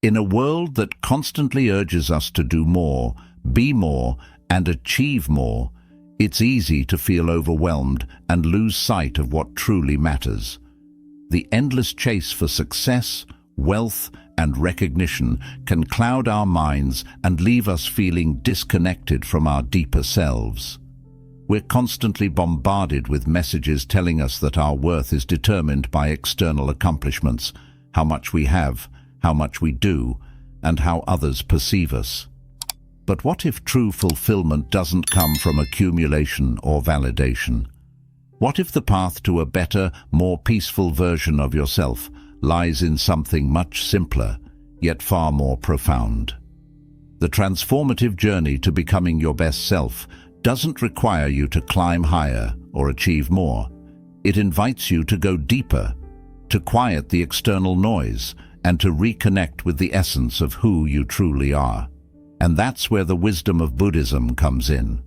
In a world that constantly urges us to do more, be more, and achieve more, it's easy to feel overwhelmed and lose sight of what truly matters. The endless chase for success, wealth, and recognition can cloud our minds and leave us feeling disconnected from our deeper selves. We're constantly bombarded with messages telling us that our worth is determined by external accomplishments, how much we have, how much we do, and how others perceive us. But what if true fulfillment doesn't come from accumulation or validation? What if the path to a better, more peaceful version of yourself lies in something much simpler, yet far more profound? The transformative journey to becoming your best self doesn't require you to climb higher or achieve more. It invites you to go deeper, to quiet the external noise, and to reconnect with the essence of who you truly are. And that's where the wisdom of Buddhism comes in.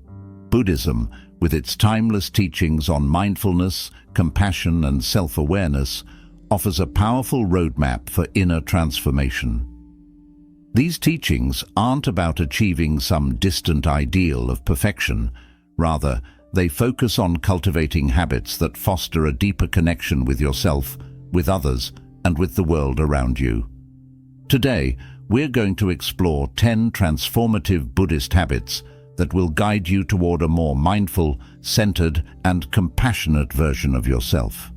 Buddhism, with its timeless teachings on mindfulness, compassion, and self-awareness, offers a powerful roadmap for inner transformation. These teachings aren't about achieving some distant ideal of perfection. Rather, they focus on cultivating habits that foster a deeper connection with yourself, with others, and with the world around you. Today, we're going to explore 10 transformative Buddhist habits that will guide you toward a more mindful, centered, and compassionate version of yourself.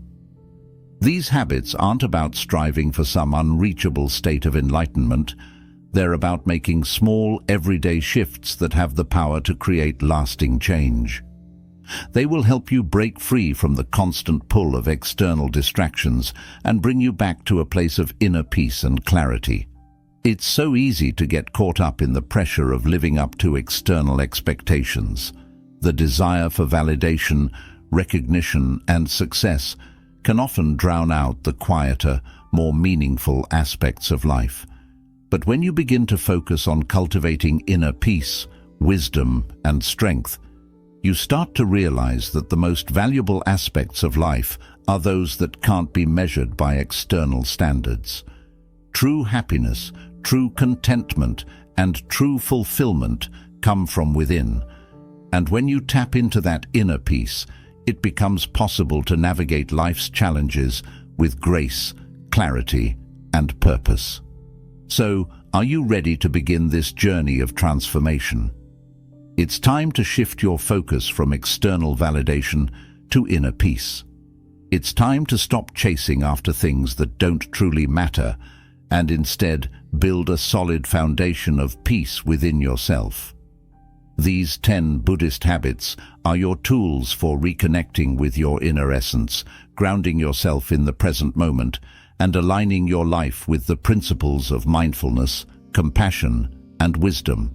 These habits aren't about striving for some unreachable state of enlightenment. They're about making small, everyday shifts that have the power to create lasting change. They will help you break free from the constant pull of external distractions and bring you back to a place of inner peace and clarity. It's so easy to get caught up in the pressure of living up to external expectations. The desire for validation, recognition, and success can often drown out the quieter, more meaningful aspects of life. But when you begin to focus on cultivating inner peace, wisdom, and strength, you start to realize that the most valuable aspects of life are those that can't be measured by external standards. True happiness, true contentment, and true fulfillment come from within. And when you tap into that inner peace, it becomes possible to navigate life's challenges with grace, clarity, and purpose. So, are you ready to begin this journey of transformation? It's time to shift your focus from external validation to inner peace. It's time to stop chasing after things that don't truly matter and instead build a solid foundation of peace within yourself. These 10 Buddhist habits are your tools for reconnecting with your inner essence, grounding yourself in the present moment, and aligning your life with the principles of mindfulness, compassion, and wisdom.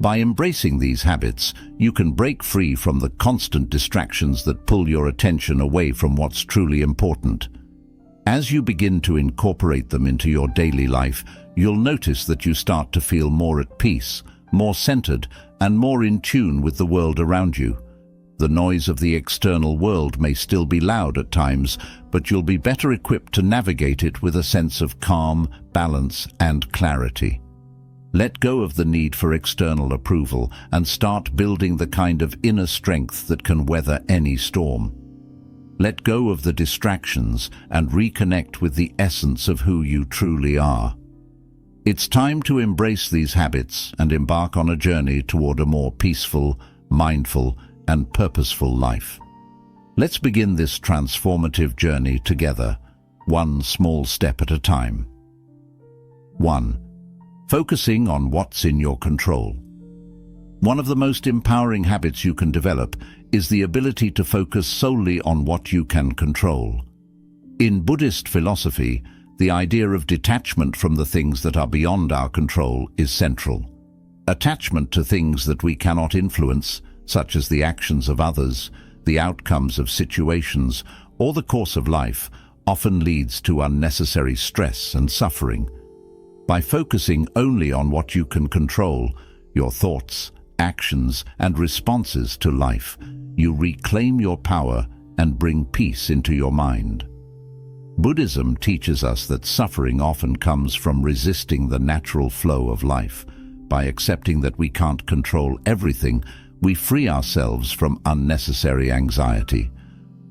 By embracing these habits, you can break free from the constant distractions that pull your attention away from what's truly important. As you begin to incorporate them into your daily life, you'll notice that you start to feel more at peace, more centered, and more in tune with the world around you. The noise of the external world may still be loud at times, but you'll be better equipped to navigate it with a sense of calm, balance, and clarity. Let go of the need for external approval and start building the kind of inner strength that can weather any storm. Let go of the distractions and reconnect with the essence of who you truly are. It's time to embrace these habits and embark on a journey toward a more peaceful, mindful, and purposeful life. Let's begin this transformative journey together, one small step at a time. 1. Focusing on what's in your control. One of the most empowering habits you can develop is the ability to focus solely on what you can control. In Buddhist philosophy, the idea of detachment from the things that are beyond our control is central. Attachment to things that we cannot influence, such as the actions of others, the outcomes of situations, or the course of life, often leads to unnecessary stress and suffering. By focusing only on what you can control, your thoughts, actions, and responses to life, you reclaim your power and bring peace into your mind. Buddhism teaches us that suffering often comes from resisting the natural flow of life. By accepting that we can't control everything, we free ourselves from unnecessary anxiety.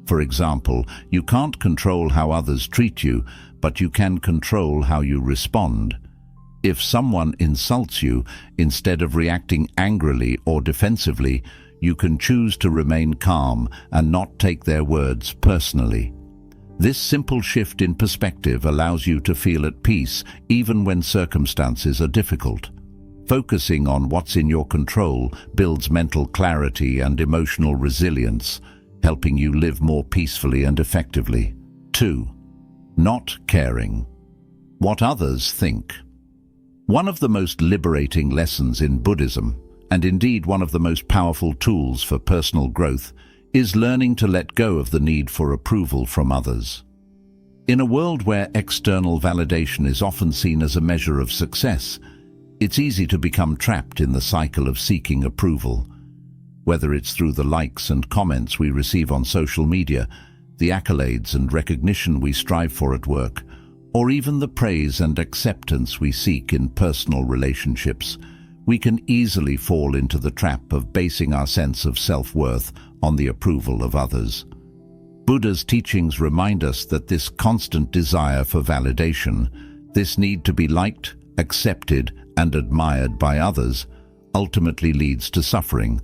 For example, you can't control how others treat you, but you can control how you respond. If someone insults you, instead of reacting angrily or defensively, you can choose to remain calm and not take their words personally. This simple shift in perspective allows you to feel at peace even when circumstances are difficult. Focusing on what's in your control builds mental clarity and emotional resilience, helping you live more peacefully and effectively. 2. Not caring what others think. One of the most liberating lessons in Buddhism, and indeed one of the most powerful tools for personal growth, is learning to let go of the need for approval from others. In a world where external validation is often seen as a measure of success, it's easy to become trapped in the cycle of seeking approval. Whether it's through the likes and comments we receive on social media, the accolades and recognition we strive for at work, or even the praise and acceptance we seek in personal relationships, we can easily fall into the trap of basing our sense of self-worth on the approval of others. Buddha's teachings remind us that this constant desire for validation, this need to be liked, accepted, and admired by others, ultimately leads to suffering.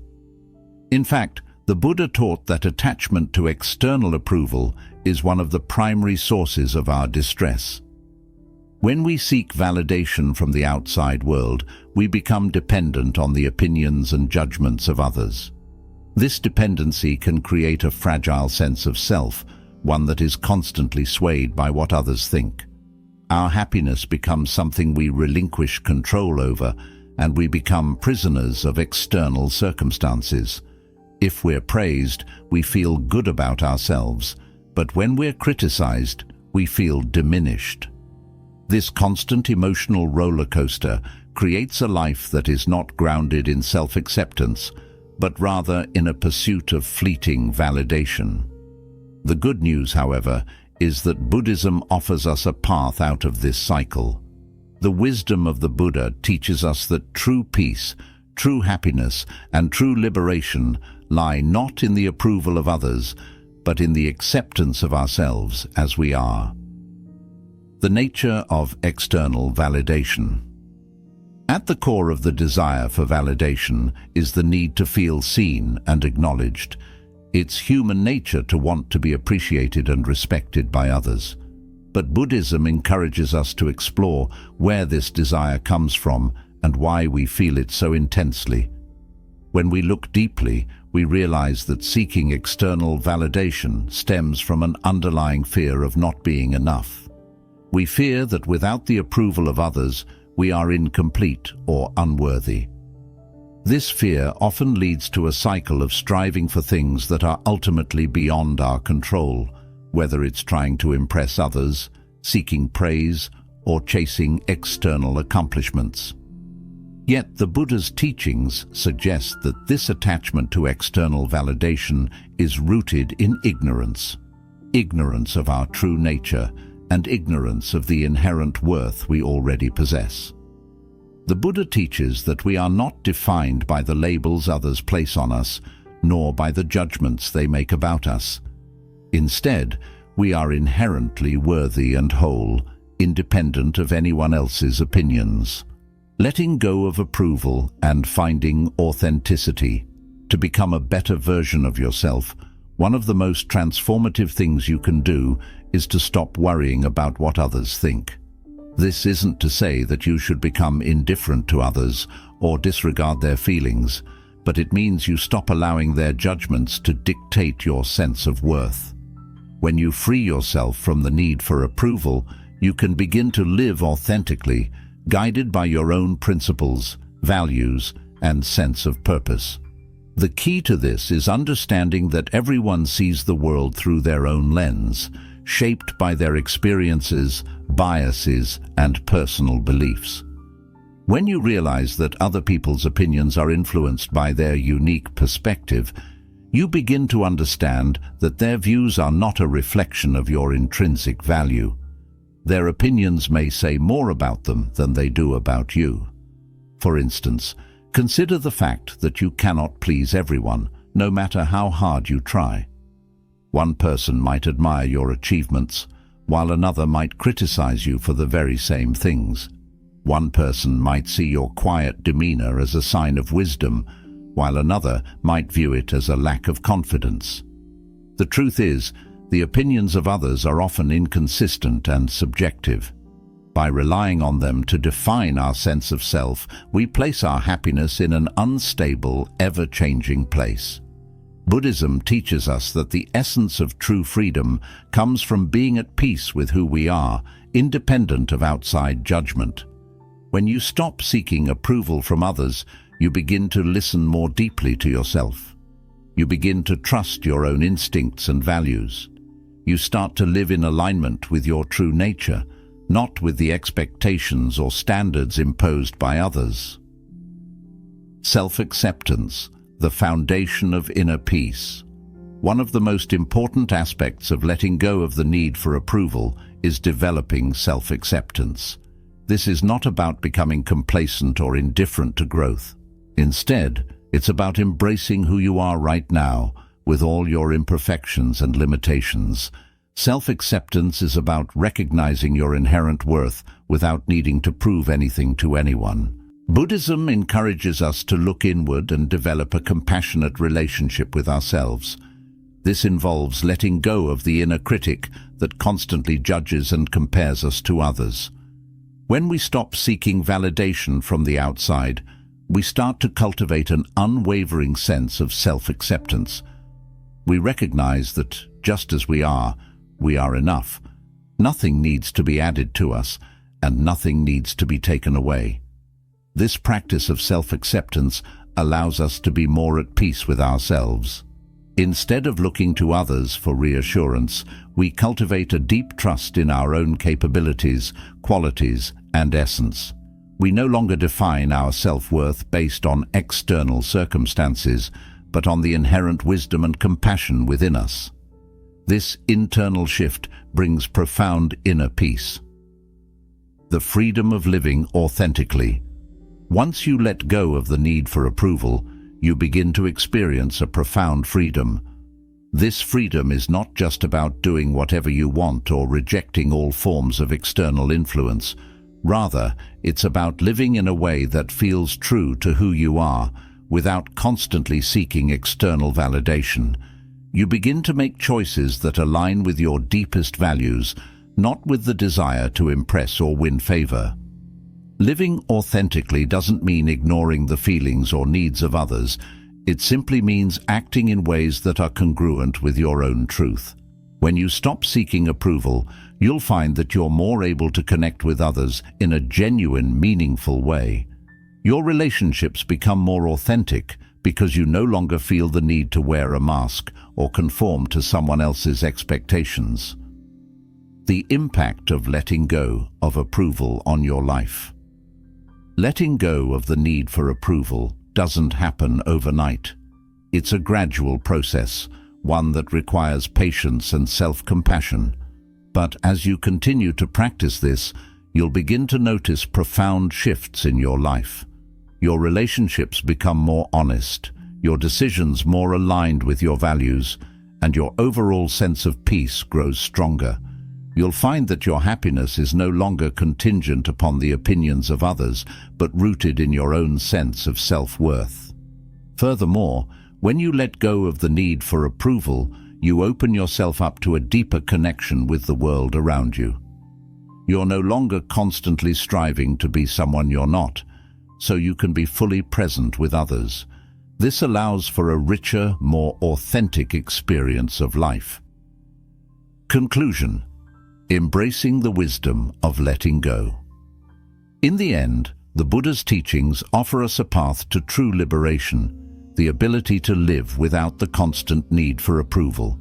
In fact, the Buddha taught that attachment to external approval is one of the primary sources of our distress. When we seek validation from the outside world, we become dependent on the opinions and judgments of others. This dependency can create a fragile sense of self, one that is constantly swayed by what others think. Our happiness becomes something we relinquish control over, and we become prisoners of external circumstances. If we're praised, we feel good about ourselves, but when we're criticized, we feel diminished. This constant emotional roller coaster creates a life that is not grounded in self-acceptance, but rather in a pursuit of fleeting validation. The good news, however, is that Buddhism offers us a path out of this cycle. The wisdom of the Buddha teaches us that true peace, true happiness, and true liberation lie not in the approval of others, but in the acceptance of ourselves as we are. The nature of external validation. At the core of the desire for validation is the need to feel seen and acknowledged. It's human nature to want to be appreciated and respected by others. But Buddhism encourages us to explore where this desire comes from and why we feel it so intensely. When we look deeply, we realize that seeking external validation stems from an underlying fear of not being enough. We fear that without the approval of others, we are incomplete or unworthy. This fear often leads to a cycle of striving for things that are ultimately beyond our control, whether it's trying to impress others, seeking praise, or chasing external accomplishments. Yet the Buddha's teachings suggest that this attachment to external validation is rooted in ignorance of our true nature, and ignorance of the inherent worth we already possess. The Buddha teaches that we are not defined by the labels others place on us, nor by the judgments they make about us. Instead, we are inherently worthy and whole, independent of anyone else's opinions. Letting go of approval and finding authenticity to become a better version of yourself, one of the most transformative things you can do is to stop worrying about what others think. This isn't to say that you should become indifferent to others or disregard their feelings, but it means you stop allowing their judgments to dictate your sense of worth. When you free yourself from the need for approval, you can begin to live authentically, guided by your own principles, values, and sense of purpose. The key to this is understanding that everyone sees the world through their own lens, shaped by their experiences, biases, and personal beliefs. When you realize that other people's opinions are influenced by their unique perspective, you begin to understand that their views are not a reflection of your intrinsic value. Their opinions may say more about them than they do about you. For instance, consider the fact that you cannot please everyone, no matter how hard you try. One person might admire your achievements, while another might criticize you for the very same things. One person might see your quiet demeanor as a sign of wisdom, while another might view it as a lack of confidence. The truth is, the opinions of others are often inconsistent and subjective. By relying on them to define our sense of self, we place our happiness in an unstable, ever-changing place. Buddhism teaches us that the essence of true freedom comes from being at peace with who we are, independent of outside judgment. When you stop seeking approval from others, you begin to listen more deeply to yourself. You begin to trust your own instincts and values. You start to live in alignment with your true nature, not with the expectations or standards imposed by others. Self-acceptance, the foundation of inner peace. One of the most important aspects of letting go of the need for approval is developing self-acceptance. This is not about becoming complacent or indifferent to growth. Instead, it's about embracing who you are right now, with all your imperfections and limitations. Self-acceptance is about recognizing your inherent worth without needing to prove anything to anyone. Buddhism encourages us to look inward and develop a compassionate relationship with ourselves. This involves letting go of the inner critic that constantly judges and compares us to others. When we stop seeking validation from the outside, we start to cultivate an unwavering sense of self-acceptance. We recognize that, just as we are enough. Nothing needs to be added to us, and nothing needs to be taken away. This practice of self-acceptance allows us to be more at peace with ourselves. Instead of looking to others for reassurance, we cultivate a deep trust in our own capabilities, qualities, and essence. We no longer define our self-worth based on external circumstances, but on the inherent wisdom and compassion within us. This internal shift brings profound inner peace. The freedom of living authentically. Once you let go of the need for approval, you begin to experience a profound freedom. This freedom is not just about doing whatever you want or rejecting all forms of external influence. Rather, it's about living in a way that feels true to who you are, without constantly seeking external validation. You begin to make choices that align with your deepest values, not with the desire to impress or win favor. Living authentically doesn't mean ignoring the feelings or needs of others. It simply means acting in ways that are congruent with your own truth. When you stop seeking approval, you'll find that you're more able to connect with others in a genuine, meaningful way. Your relationships become more authentic because you no longer feel the need to wear a mask or conform to someone else's expectations. The impact of letting go of approval on your life. Letting go of the need for approval doesn't happen overnight. It's a gradual process, one that requires patience and self-compassion. But as you continue to practice this, you'll begin to notice profound shifts in your life. Your relationships become more honest, your decisions more aligned with your values, and your overall sense of peace grows stronger. You'll find that your happiness is no longer contingent upon the opinions of others, but rooted in your own sense of self-worth. Furthermore, when you let go of the need for approval, you open yourself up to a deeper connection with the world around you. You're no longer constantly striving to be someone you're not, so you can be fully present with others. This allows for a richer, more authentic experience of life. Conclusion: embracing the wisdom of letting go. In the end, the Buddha's teachings offer us a path to true liberation, the ability to live without the constant need for approval.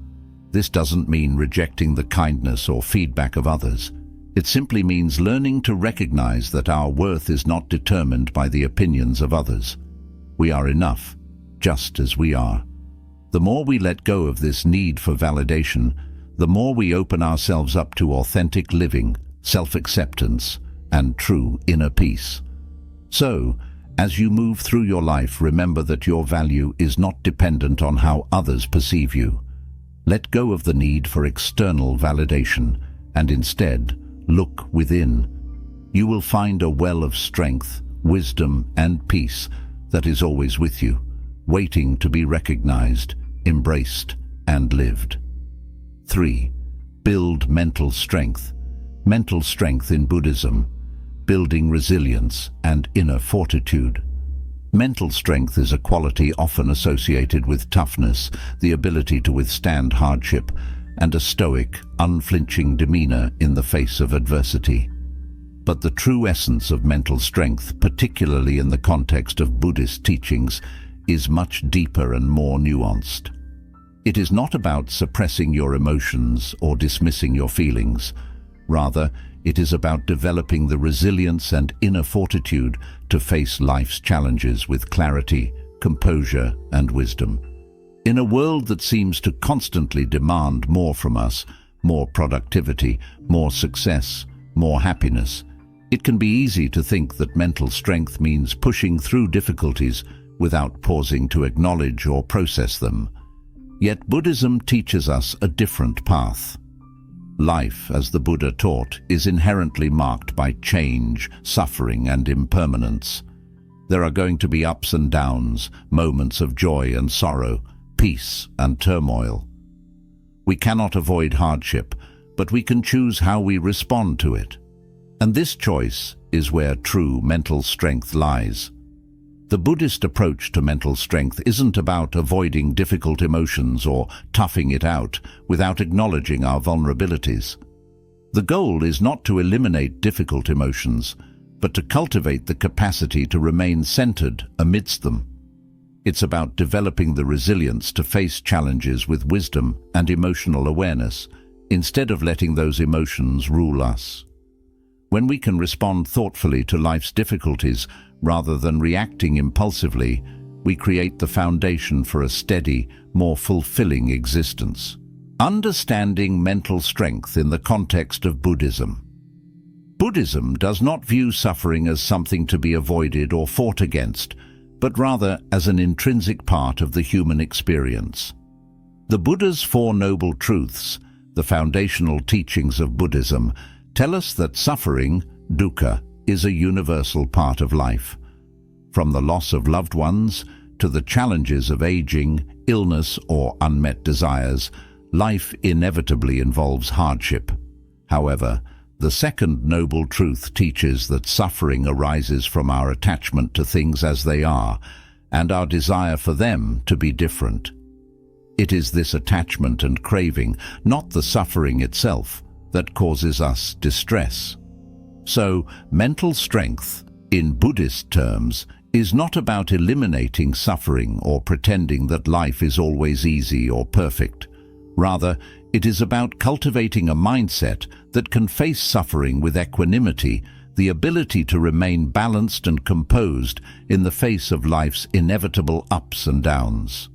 This doesn't mean rejecting the kindness or feedback of others. It simply means learning to recognize that our worth is not determined by the opinions of others. We are enough, just as we are. The more we let go of this need for validation, the more we open ourselves up to authentic living, self-acceptance, and true inner peace. So, as you move through your life, remember that your value is not dependent on how others perceive you. Let go of the need for external validation and instead look within. You will find a well of strength, wisdom, and peace that is always with you, waiting to be recognized, embraced, and lived. 3. Build mental strength. Mental strength in Buddhism, building resilience and inner fortitude. Mental strength is a quality often associated with toughness, the ability to withstand hardship, and a stoic, unflinching demeanor in the face of adversity. But the true essence of mental strength, particularly in the context of Buddhist teachings, is much deeper and more nuanced. It is not about suppressing your emotions or dismissing your feelings. Rather, it is about developing the resilience and inner fortitude to face life's challenges with clarity, composure, and wisdom. In a world that seems to constantly demand more from us, more productivity, more success, more happiness, it can be easy to think that mental strength means pushing through difficulties without pausing to acknowledge or process them. Yet Buddhism teaches us a different path. Life, as the Buddha taught, is inherently marked by change, suffering, and impermanence. There are going to be ups and downs, moments of joy and sorrow, peace and turmoil. We cannot avoid hardship, but we can choose how we respond to it. And this choice is where true mental strength lies. The Buddhist approach to mental strength isn't about avoiding difficult emotions or toughing it out without acknowledging our vulnerabilities. The goal is not to eliminate difficult emotions, but to cultivate the capacity to remain centered amidst them. It's about developing the resilience to face challenges with wisdom and emotional awareness, instead of letting those emotions rule us. When we can respond thoughtfully to life's difficulties rather than reacting impulsively, we create the foundation for a steady, more fulfilling existence. Understanding mental strength in the context of Buddhism. Buddhism does not view suffering as something to be avoided or fought against, but rather as an intrinsic part of the human experience. The Buddha's Four Noble Truths, the foundational teachings of Buddhism, tell us that suffering, dukkha, is a universal part of life. From the loss of loved ones to the challenges of aging, illness, or unmet desires, life inevitably involves hardship. However, the second noble truth teaches that suffering arises from our attachment to things as they are and our desire for them to be different. It is this attachment and craving, not the suffering itself, that causes us distress. So, mental strength, in Buddhist terms, is not about eliminating suffering or pretending that life is always easy or perfect. Rather, it is about cultivating a mindset that can face suffering with equanimity, the ability to remain balanced and composed in the face of life's inevitable ups and downs.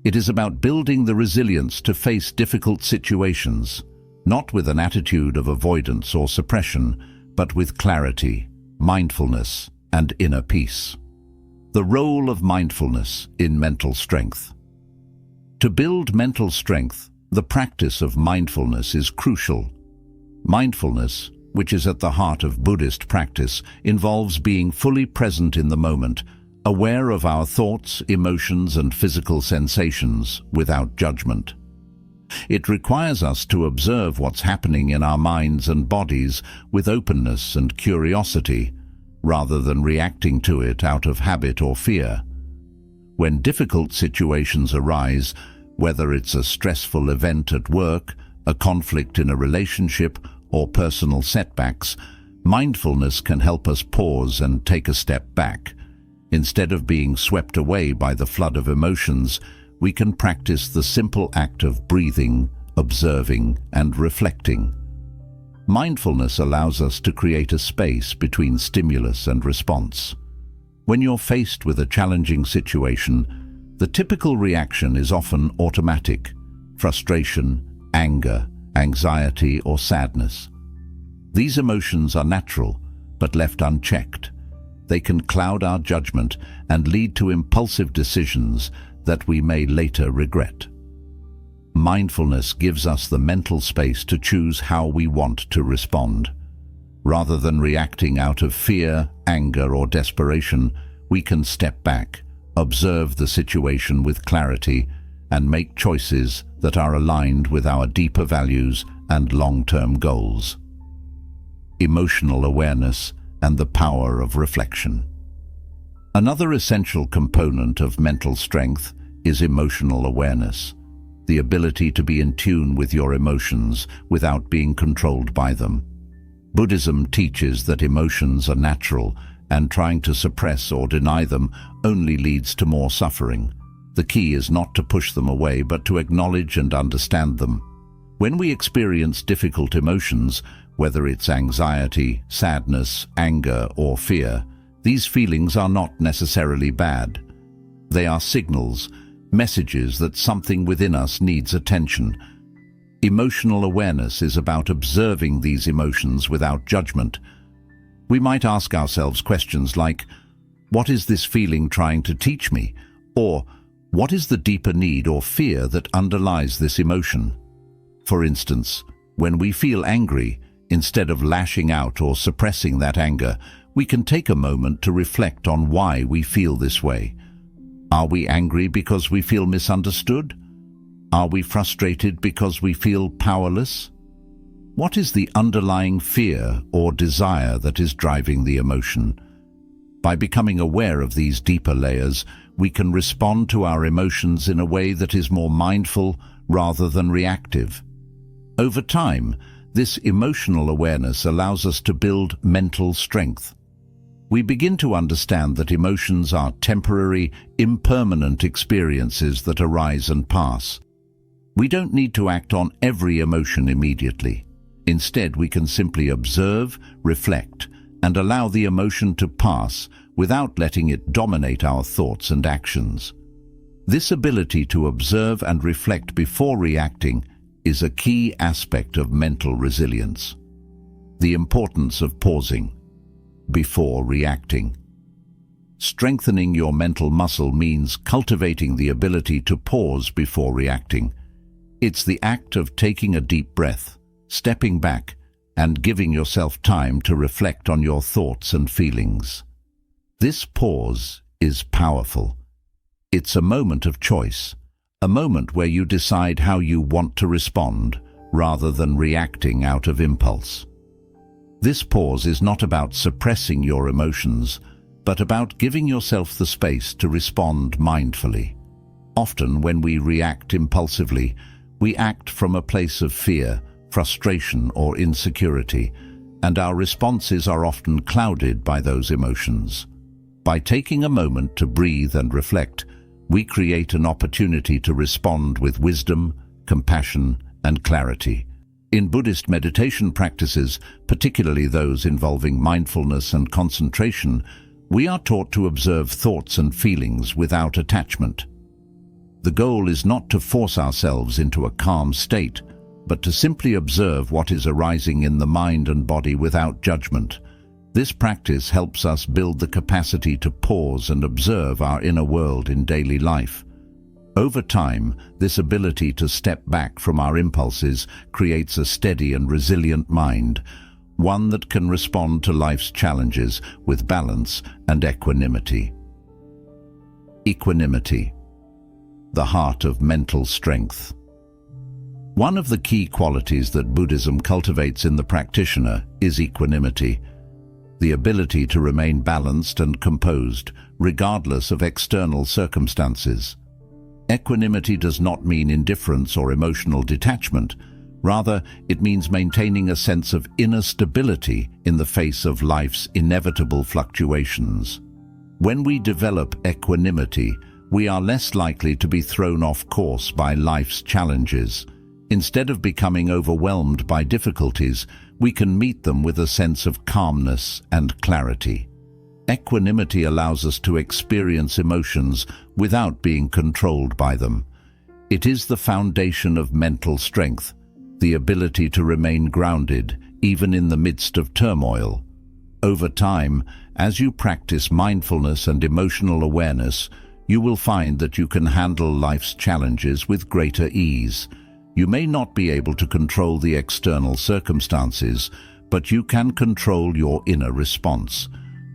It is about building the resilience to face difficult situations, not with an attitude of avoidance or suppression, but with clarity, mindfulness, and inner peace. The role of mindfulness in mental strength. To build mental strength, the practice of mindfulness is crucial. Mindfulness, which is at the heart of Buddhist practice, involves being fully present in the moment, aware of our thoughts, emotions, and physical sensations without judgment. It requires us to observe what's happening in our minds and bodies with openness and curiosity, rather than reacting to it out of habit or fear. When difficult situations arise, whether it's a stressful event at work, a conflict in a relationship, or personal setbacks, mindfulness can help us pause and take a step back. Instead of being swept away by the flood of emotions, we can practice the simple act of breathing, observing, and reflecting. Mindfulness allows us to create a space between stimulus and response. When you're faced with a challenging situation, The typical reaction is often automatic: frustration, anger, anxiety, or sadness. These emotions are natural, but left unchecked, they can cloud our judgment and lead to impulsive decisions that we may later regret. Mindfulness gives us the mental space to choose how we want to respond. Rather than reacting out of fear, anger, or desperation, we can step back, observe the situation with clarity, and make choices that are aligned with our deeper values and long-term goals. Emotional awareness and the power of reflection. Another essential component of mental strength is emotional awareness, the ability to be in tune with your emotions without being controlled by them. Buddhism teaches that emotions are natural, and trying to suppress or deny them only leads to more suffering. The key is not to push them away, but to acknowledge and understand them. When we experience difficult emotions, whether it's anxiety, sadness, anger, or fear, these feelings are not necessarily bad. They are signals, messages that something within us needs attention. Emotional awareness is about observing these emotions without judgment. We might ask ourselves questions like, what is this feeling trying to teach me? Or, what is the deeper need or fear that underlies this emotion? For instance, when we feel angry, instead of lashing out or suppressing that anger, we can take a moment to reflect on why we feel this way. Are we angry because we feel misunderstood? Are we frustrated because we feel powerless? What is the underlying fear or desire that is driving the emotion? By becoming aware of these deeper layers, we can respond to our emotions in a way that is more mindful rather than reactive. Over time, this emotional awareness allows us to build mental strength. We begin to understand that emotions are temporary, impermanent experiences that arise and pass. We don't need to act on every emotion immediately. Instead, we can simply observe, reflect, and allow the emotion to pass without letting it dominate our thoughts and actions. This ability to observe and reflect before reacting is a key aspect of mental resilience. The importance of pausing before reacting. Strengthening your mental muscle means cultivating the ability to pause before reacting. It's the act of taking a deep breath, stepping back, and giving yourself time to reflect on your thoughts and feelings. This pause is powerful. It's a moment of choice, a moment where you decide how you want to respond rather than reacting out of impulse. This pause is not about suppressing your emotions, but about giving yourself the space to respond mindfully. Often, when we react impulsively, we act from a place of fear, frustration, or insecurity, and our responses are often clouded by those emotions. By taking a moment to breathe and reflect, we create an opportunity to respond with wisdom, compassion, and clarity. In Buddhist meditation practices, particularly those involving mindfulness and concentration, we are taught to observe thoughts and feelings without attachment. The goal is not to force ourselves into a calm state, but to simply observe what is arising in the mind and body without judgment. This practice helps us build the capacity to pause and observe our inner world in daily life. Over time, this ability to step back from our impulses creates a steady and resilient mind, one that can respond to life's challenges with balance and equanimity. Equanimity, the heart of mental strength. One of the key qualities that Buddhism cultivates in the practitioner is equanimity, the ability to remain balanced and composed, regardless of external circumstances. Equanimity does not mean indifference or emotional detachment. Rather, it means maintaining a sense of inner stability in the face of life's inevitable fluctuations. When we develop equanimity, we are less likely to be thrown off course by life's challenges. Instead of becoming overwhelmed by difficulties, we can meet them with a sense of calmness and clarity. Equanimity allows us to experience emotions without being controlled by them. It is the foundation of mental strength, the ability to remain grounded even in the midst of turmoil. Over time, as you practice mindfulness and emotional awareness, you will find that you can handle life's challenges with greater ease. You may not be able to control the external circumstances, but you can control your inner response.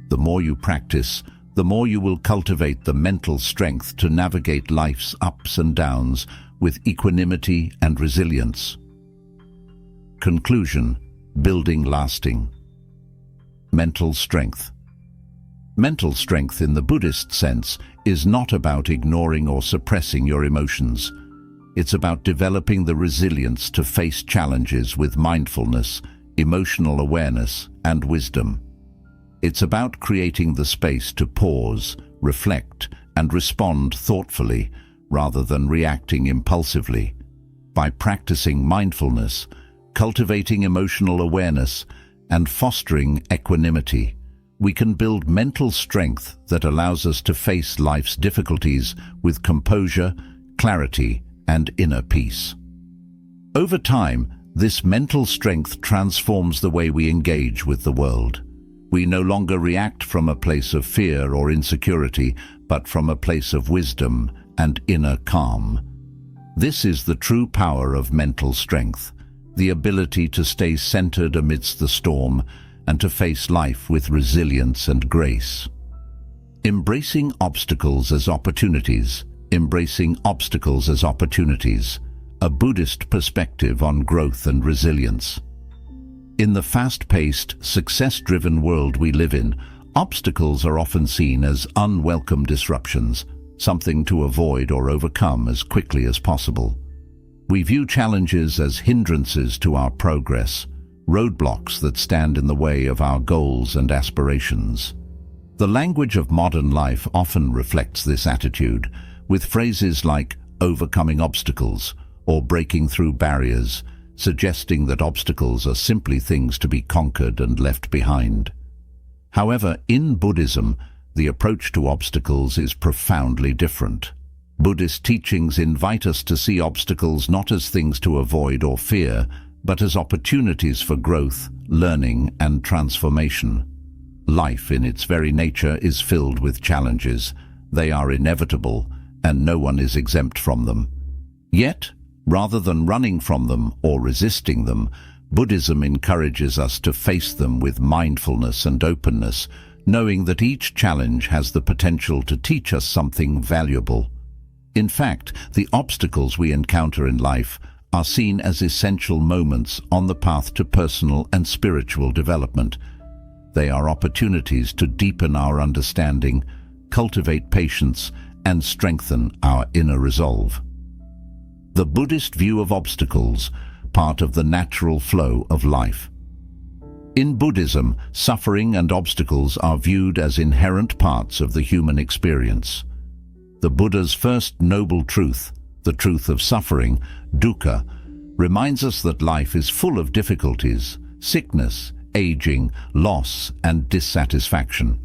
The more you practice, the more you will cultivate the mental strength to navigate life's ups and downs with equanimity and resilience. Conclusion: building lasting mental strength. Mental strength in the Buddhist sense is not about ignoring or suppressing your emotions. It's about developing the resilience to face challenges with mindfulness, emotional awareness, and wisdom. It's about creating the space to pause, reflect, and respond thoughtfully rather than reacting impulsively. By practicing mindfulness, cultivating emotional awareness, and fostering equanimity, we can build mental strength that allows us to face life's difficulties with composure, clarity, and inner peace. Over time, this mental strength transforms the way we engage with the world. We no longer react from a place of fear or insecurity, but from a place of wisdom and inner calm. This is the true power of mental strength, the ability to stay centered amidst the storm and to face life with resilience and grace. Embracing obstacles as opportunities. Embracing obstacles as opportunities. A Buddhist perspective on growth and resilience. In the fast-paced, success-driven world we live in, obstacles are often seen as unwelcome disruptions, something to avoid or overcome as quickly as possible. We view challenges as hindrances to our progress, roadblocks that stand in the way of our goals and aspirations. The language of modern life often reflects this attitude, with phrases like overcoming obstacles or breaking through barriers, suggesting that obstacles are simply things to be conquered and left behind. However, in Buddhism, the approach to obstacles is profoundly different. Buddhist teachings invite us to see obstacles not as things to avoid or fear, but as opportunities for growth, learning, and transformation. Life in its very nature is filled with challenges. They are inevitable, and no one is exempt from them. Yet, rather than running from them or resisting them, Buddhism encourages us to face them with mindfulness and openness, knowing that each challenge has the potential to teach us something valuable. In fact, the obstacles we encounter in life are seen as essential moments on the path to personal and spiritual development. They are opportunities to deepen our understanding, cultivate patience, and strengthen our inner resolve. The Buddhist view of obstacles, part of the natural flow of life. In Buddhism, suffering and obstacles are viewed as inherent parts of the human experience. The Buddha's first noble truth, the truth of suffering, dukkha, reminds us that life is full of difficulties, sickness, aging, loss, and dissatisfaction.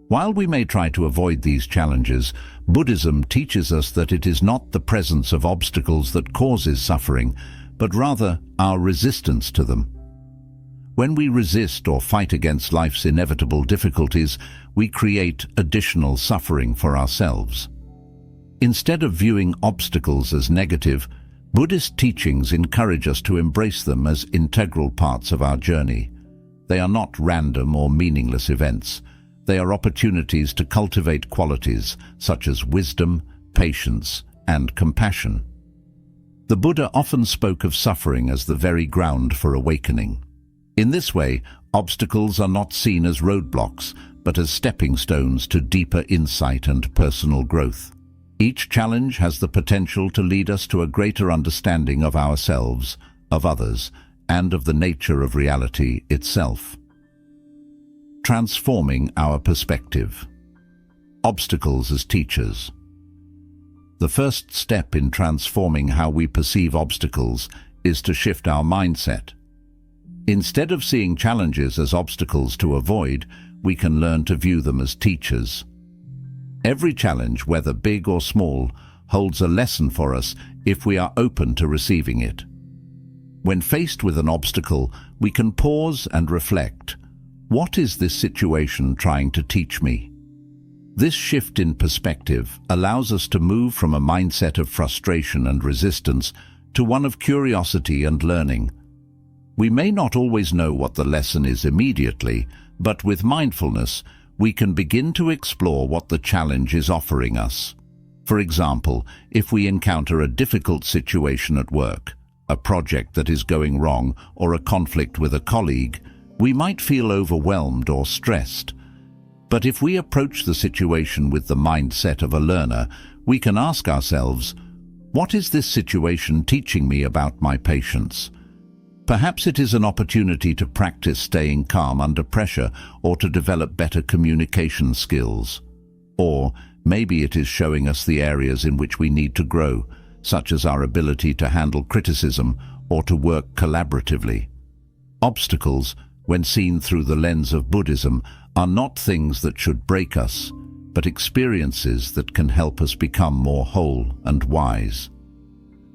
While we may try to avoid these challenges, Buddhism teaches us that it is not the presence of obstacles that causes suffering, but rather our resistance to them. When we resist or fight against life's inevitable difficulties, we create additional suffering for ourselves. Instead of viewing obstacles as negative, Buddhist teachings encourage us to embrace them as integral parts of our journey. They are not random or meaningless events. They are opportunities to cultivate qualities such as wisdom, patience, and compassion. The Buddha often spoke of suffering as the very ground for awakening. In this way, obstacles are not seen as roadblocks, but as stepping stones to deeper insight and personal growth. Each challenge has the potential to lead us to a greater understanding of ourselves, of others, and of the nature of reality itself. Transforming our perspective. Obstacles as teachers. The first step in transforming how we perceive obstacles is to shift our mindset. Instead of seeing challenges as obstacles to avoid, we can learn to view them as teachers. Every challenge, whether big or small, holds a lesson for us if we are open to receiving it. When faced with an obstacle, we can pause and reflect. What is this situation trying to teach me? This shift in perspective allows us to move from a mindset of frustration and resistance to one of curiosity and learning. We may not always know what the lesson is immediately, but with mindfulness, we can begin to explore what the challenge is offering us. For example, if we encounter a difficult situation at work, a project that is going wrong, or a conflict with a colleague, we might feel overwhelmed or stressed. But if we approach the situation with the mindset of a learner, we can ask ourselves, what is this situation teaching me about my patience? Perhaps it is an opportunity to practice staying calm under pressure or to develop better communication skills. Or maybe it is showing us the areas in which we need to grow, such as our ability to handle criticism or to work collaboratively. Obstacles, when seen through the lens of Buddhism, are not things that should break us, but experiences that can help us become more whole and wise.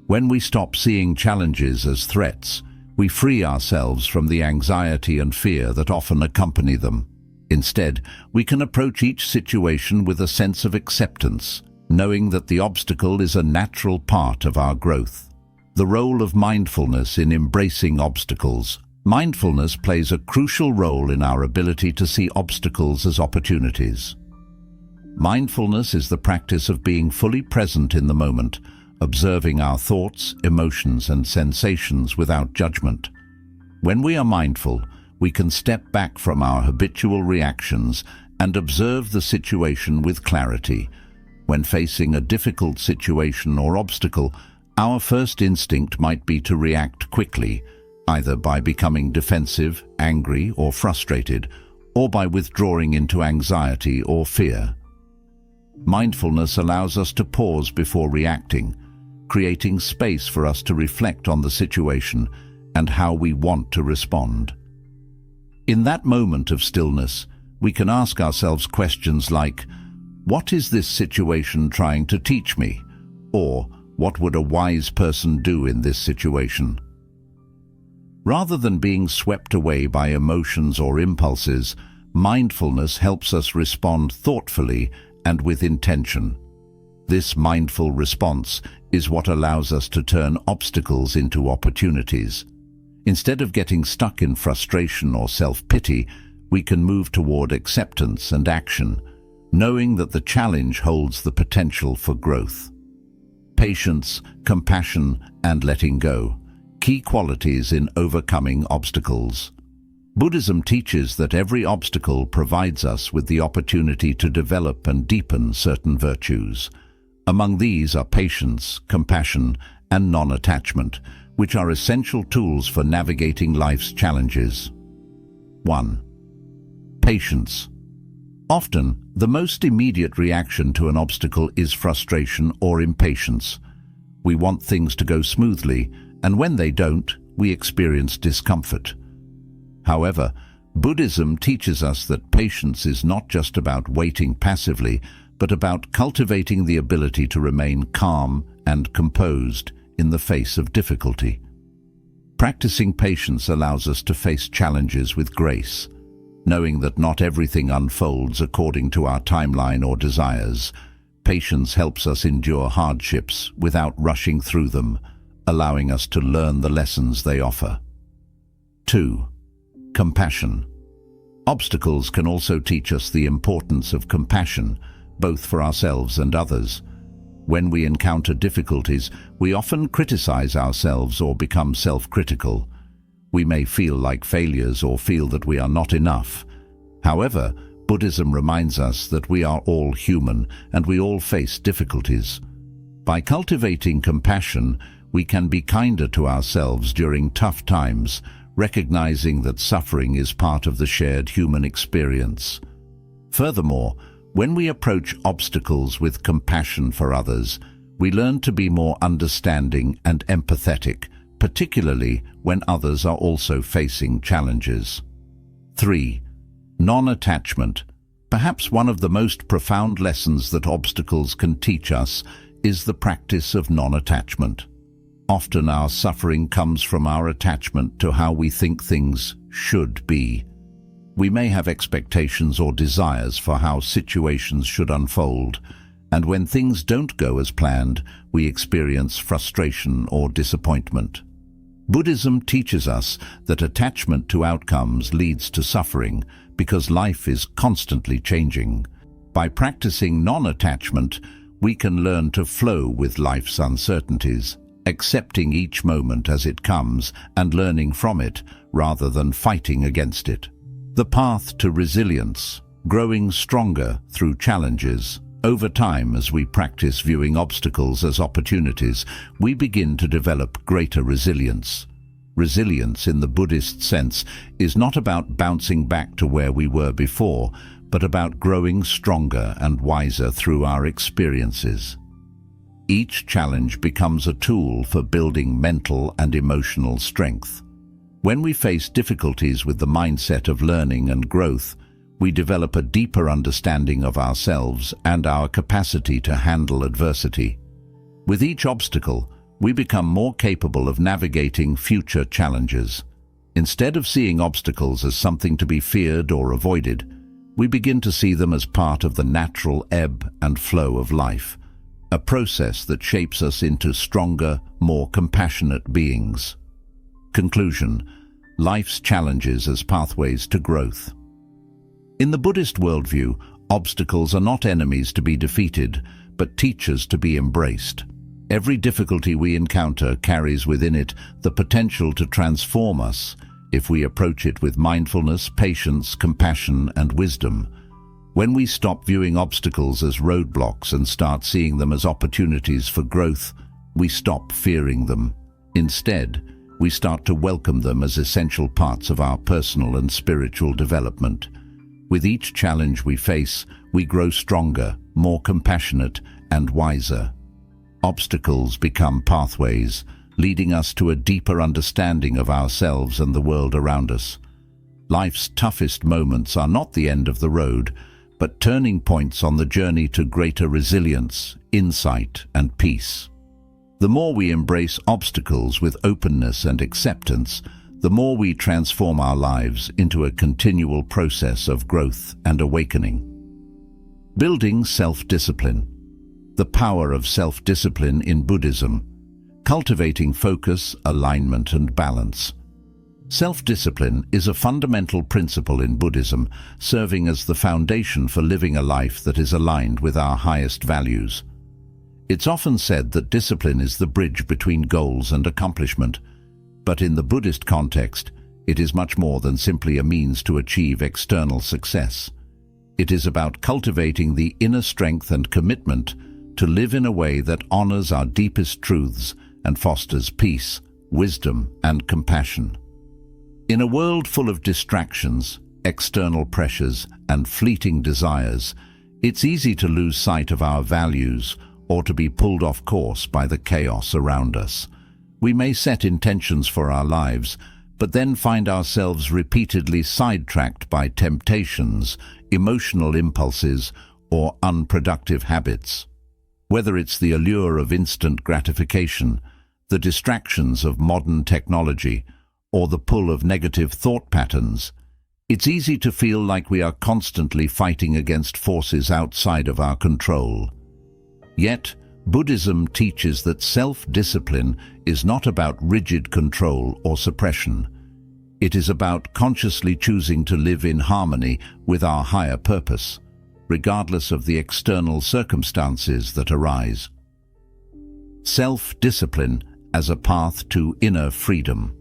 When we stop seeing challenges as threats, we free ourselves from the anxiety and fear that often accompany them. Instead, we can approach each situation with a sense of acceptance, knowing that the obstacle is a natural part of our growth. The role of mindfulness in embracing obstacles. Mindfulness plays a crucial role in our ability to see obstacles as opportunities. Mindfulness is the practice of being fully present in the moment, observing our thoughts, emotions, and sensations without judgment. When we are mindful, we can step back from our habitual reactions and observe the situation with clarity. When facing a difficult situation or obstacle, our first instinct might be to react quickly, either by becoming defensive, angry, or frustrated, or by withdrawing into anxiety or fear. Mindfulness allows us to pause before reacting, creating space for us to reflect on the situation and how we want to respond. In that moment of stillness, we can ask ourselves questions like, what is this situation trying to teach me? Or, what would a wise person do in this situation? Rather than being swept away by emotions or impulses, mindfulness helps us respond thoughtfully and with intention. This mindful response is what allows us to turn obstacles into opportunities. Instead of getting stuck in frustration or self-pity, we can move toward acceptance and action, knowing that the challenge holds the potential for growth. Patience, compassion, and letting go, key qualities in overcoming obstacles. Buddhism teaches that every obstacle provides us with the opportunity to develop and deepen certain virtues. Among these are patience, compassion, and non-attachment, which are essential tools for navigating life's challenges. 1. Patience. Often, the most immediate reaction to an obstacle is frustration or impatience. We want things to go smoothly, and when they don't, we experience discomfort. However, Buddhism teaches us that patience is not just about waiting passively, but about cultivating the ability to remain calm and composed in the face of difficulty. Practicing patience allows us to face challenges with grace, knowing that not everything unfolds according to our timeline or desires. Patience helps us endure hardships without rushing through them, allowing us to learn the lessons they offer. 2. Compassion. Obstacles can also teach us the importance of compassion, both for ourselves and others. When we encounter difficulties, we often criticize ourselves or become self-critical. We may feel like failures or feel that we are not enough. However, Buddhism reminds us that we are all human and we all face difficulties. By cultivating compassion, we can be kinder to ourselves during tough times, recognizing that suffering is part of the shared human experience. Furthermore, when we approach obstacles with compassion for others, we learn to be more understanding and empathetic, particularly when others are also facing challenges. 3. Non-attachment. Perhaps one of the most profound lessons that obstacles can teach us is the practice of non-attachment. Often our suffering comes from our attachment to how we think things should be. We may have expectations or desires for how situations should unfold, and when things don't go as planned, we experience frustration or disappointment. Buddhism teaches us that attachment to outcomes leads to suffering because life is constantly changing. By practicing non-attachment, we can learn to flow with life's uncertainties, accepting each moment as it comes and learning from it rather than fighting against it. The path to resilience, growing stronger through challenges. Over time, as we practice viewing obstacles as opportunities, we begin to develop greater resilience. Resilience, in the Buddhist sense, is not about bouncing back to where we were before, but about growing stronger and wiser through our experiences. Each challenge becomes a tool for building mental and emotional strength. When we face difficulties with the mindset of learning and growth, we develop a deeper understanding of ourselves and our capacity to handle adversity. With each obstacle, we become more capable of navigating future challenges. Instead of seeing obstacles as something to be feared or avoided, we begin to see them as part of the natural ebb and flow of life, a process that shapes us into stronger, more compassionate beings. Conclusion: life's challenges as pathways to growth. In the Buddhist worldview, obstacles are not enemies to be defeated, but teachers to be embraced. Every difficulty we encounter carries within it the potential to transform us if we approach it with mindfulness, patience, compassion, and wisdom. When we stop viewing obstacles as roadblocks and start seeing them as opportunities for growth, we stop fearing them. Instead, we start to welcome them as essential parts of our personal and spiritual development. With each challenge we face, we grow stronger, more compassionate, and wiser. Obstacles become pathways, leading us to a deeper understanding of ourselves and the world around us. Life's toughest moments are not the end of the road, but turning points on the journey to greater resilience, insight, and peace. The more we embrace obstacles with openness and acceptance, the more we transform our lives into a continual process of growth and awakening. Building self-discipline. The power of self-discipline in Buddhism. Cultivating focus, alignment, and balance. Self-discipline is a fundamental principle in Buddhism, serving as the foundation for living a life that is aligned with our highest values. It's often said that discipline is the bridge between goals and accomplishment, but in the Buddhist context, it is much more than simply a means to achieve external success. It is about cultivating the inner strength and commitment to live in a way that honors our deepest truths and fosters peace, wisdom, and compassion. In a world full of distractions, external pressures, and fleeting desires, it's easy to lose sight of our values or to be pulled off course by the chaos around us. We may set intentions for our lives, but then find ourselves repeatedly sidetracked by temptations, emotional impulses, or unproductive habits. Whether it's the allure of instant gratification, the distractions of modern technology, or the pull of negative thought patterns, it's easy to feel like we are constantly fighting against forces outside of our control. Yet, Buddhism teaches that self-discipline is not about rigid control or suppression. It is about consciously choosing to live in harmony with our higher purpose, regardless of the external circumstances that arise. Self-discipline as a path to inner freedom.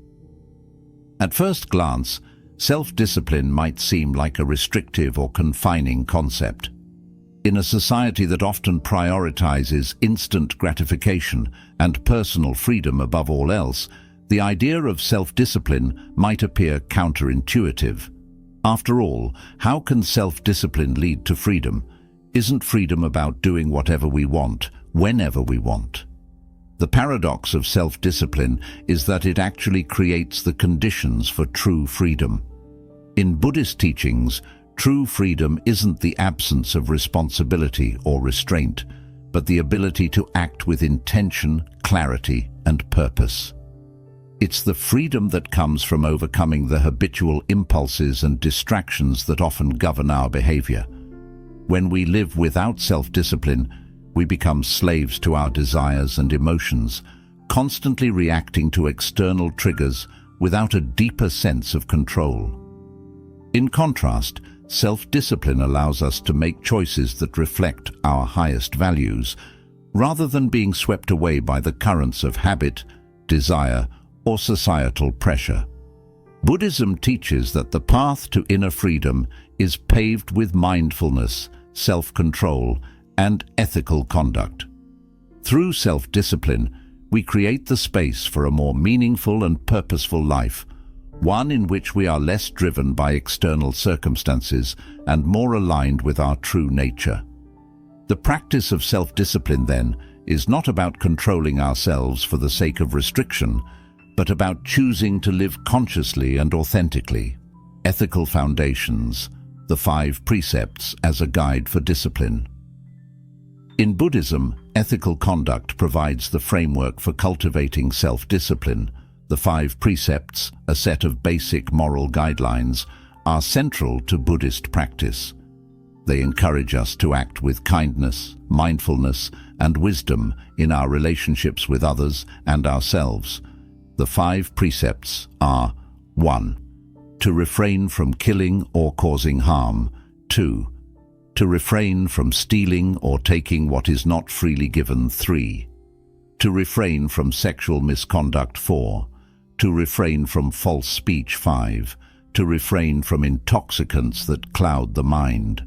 At first glance, self-discipline might seem like a restrictive or confining concept. In a society that often prioritizes instant gratification and personal freedom above all else, the idea of self-discipline might appear counterintuitive. After all, how can self-discipline lead to freedom? Isn't freedom about doing whatever we want, whenever we want? The paradox of self-discipline is that it actually creates the conditions for true freedom. In Buddhist teachings, True freedom isn't the absence of responsibility or restraint, but the ability to act with intention, clarity, and purpose. It's the freedom that comes from overcoming the habitual impulses and distractions that often govern our behavior. When we live without self-discipline, we become slaves to our desires and emotions, constantly reacting to external triggers without a deeper sense of control. In contrast, self-discipline allows us to make choices that reflect our highest values, rather than being swept away by the currents of habit, desire, or societal pressure. Buddhism teaches that the path to inner freedom is paved with mindfulness, self-control, and ethical conduct. Through self-discipline, we create the space for a more meaningful and purposeful life, one in which we are less driven by external circumstances and more aligned with our true nature. The practice of self-discipline, then, is not about controlling ourselves for the sake of restriction, but about choosing to live consciously and authentically. Ethical foundations, the 5 precepts as a guide for discipline. In Buddhism, ethical conduct provides the framework for cultivating self-discipline. The 5 precepts, a set of basic moral guidelines, are central to Buddhist practice. They encourage us to act with kindness, mindfulness, and wisdom in our relationships with others and ourselves. The 5 precepts are: 1. To refrain from killing or causing harm. 2. To refrain from stealing or taking what is not freely given. 3. To refrain from sexual misconduct. 4. To refrain from false speech. 5. To refrain from intoxicants that cloud the mind.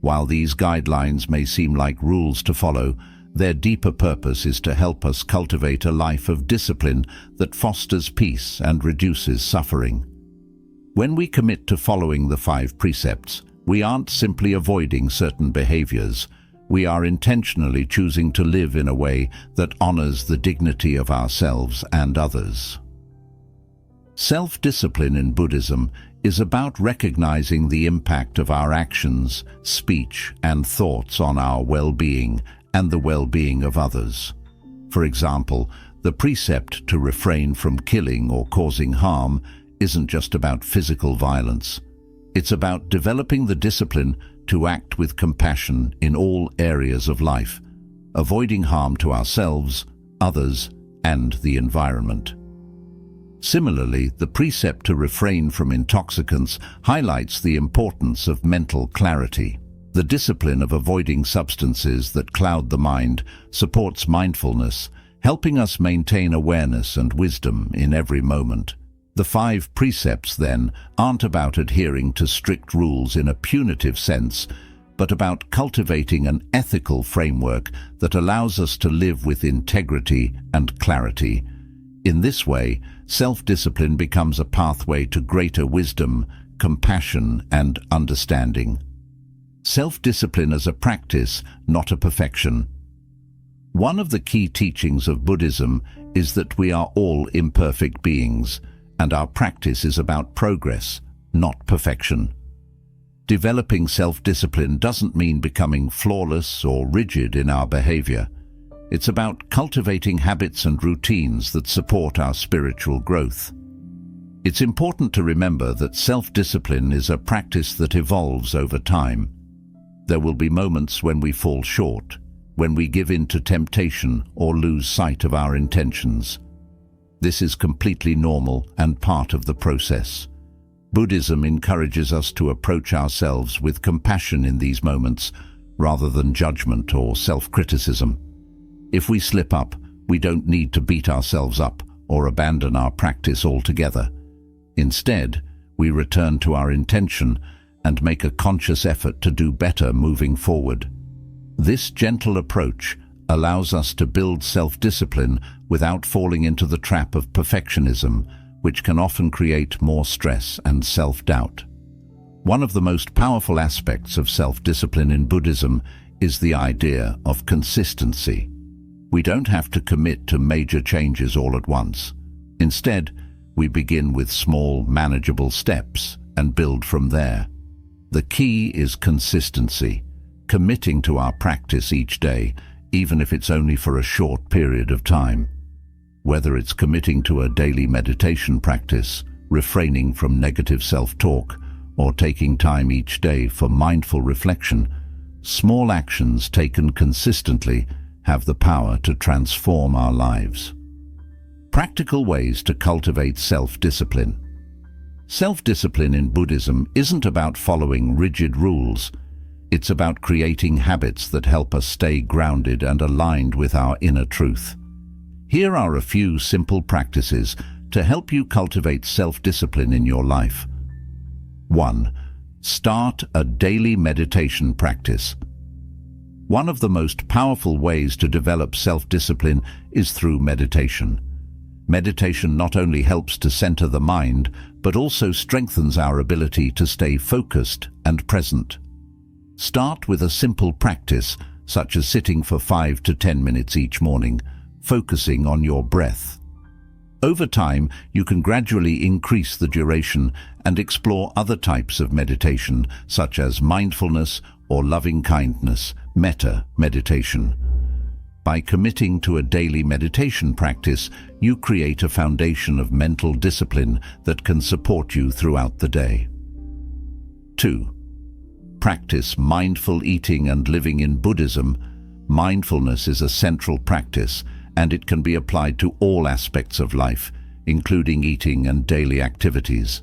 While these guidelines may seem like rules to follow, their deeper purpose is to help us cultivate a life of discipline that fosters peace and reduces suffering. When we commit to following the 5 precepts, we aren't simply avoiding certain behaviors. We are intentionally choosing to live in a way that honors the dignity of ourselves and others. Self-discipline in Buddhism is about recognizing the impact of our actions, speech, and thoughts on our well-being and the well-being of others. For example, the precept to refrain from killing or causing harm isn't just about physical violence. It's about developing the discipline to act with compassion in all areas of life, avoiding harm to ourselves, others, and the environment. Similarly, the precept to refrain from intoxicants highlights the importance of mental clarity. The discipline of avoiding substances that cloud the mind supports mindfulness, helping us maintain awareness and wisdom in every moment. The 5 precepts, then, aren't about adhering to strict rules in a punitive sense, but about cultivating an ethical framework that allows us to live with integrity and clarity. In this way, self-discipline becomes a pathway to greater wisdom, compassion, and understanding. Self-discipline as a practice, not a perfection. One of the key teachings of Buddhism is that we are all imperfect beings, and our practice is about progress, not perfection. Developing self-discipline doesn't mean becoming flawless or rigid in our behavior. It's about cultivating habits and routines that support our spiritual growth. It's important to remember that self-discipline is a practice that evolves over time. There will be moments when we fall short, when we give in to temptation or lose sight of our intentions. This is completely normal and part of the process. Buddhism encourages us to approach ourselves with compassion in these moments, rather than judgment or self-criticism. If we slip up, we don't need to beat ourselves up or abandon our practice altogether. Instead, we return to our intention and make a conscious effort to do better moving forward. This gentle approach allows us to build self-discipline without falling into the trap of perfectionism, which can often create more stress and self-doubt. One of the most powerful aspects of self-discipline in Buddhism is the idea of consistency. We don't have to commit to major changes all at once. Instead, we begin with small, manageable steps and build from there. The key is consistency, committing to our practice each day, even if it's only for a short period of time. Whether it's committing to a daily meditation practice, refraining from negative self-talk, or taking time each day for mindful reflection, small actions taken consistently have the power to transform our lives. Practical ways to cultivate self-discipline. Self-discipline in Buddhism isn't about following rigid rules. It's about creating habits that help us stay grounded and aligned with our inner truth. Here are a few simple practices to help you cultivate self-discipline in your life. 1. Start a daily meditation practice. One of the most powerful ways to develop self-discipline is through meditation. Meditation not only helps to center the mind, but also strengthens our ability to stay focused and present. Start with a simple practice, such as sitting for 5 to 10 minutes each morning, focusing on your breath. Over time, you can gradually increase the duration and explore other types of meditation, such as mindfulness or loving-kindness, metta meditation. By committing to a daily meditation practice, you create a foundation of mental discipline that can support you throughout the day. 2. Practice mindful eating and living. In Buddhism, mindfulness is a central practice, and it can be applied to all aspects of life, including eating and daily activities.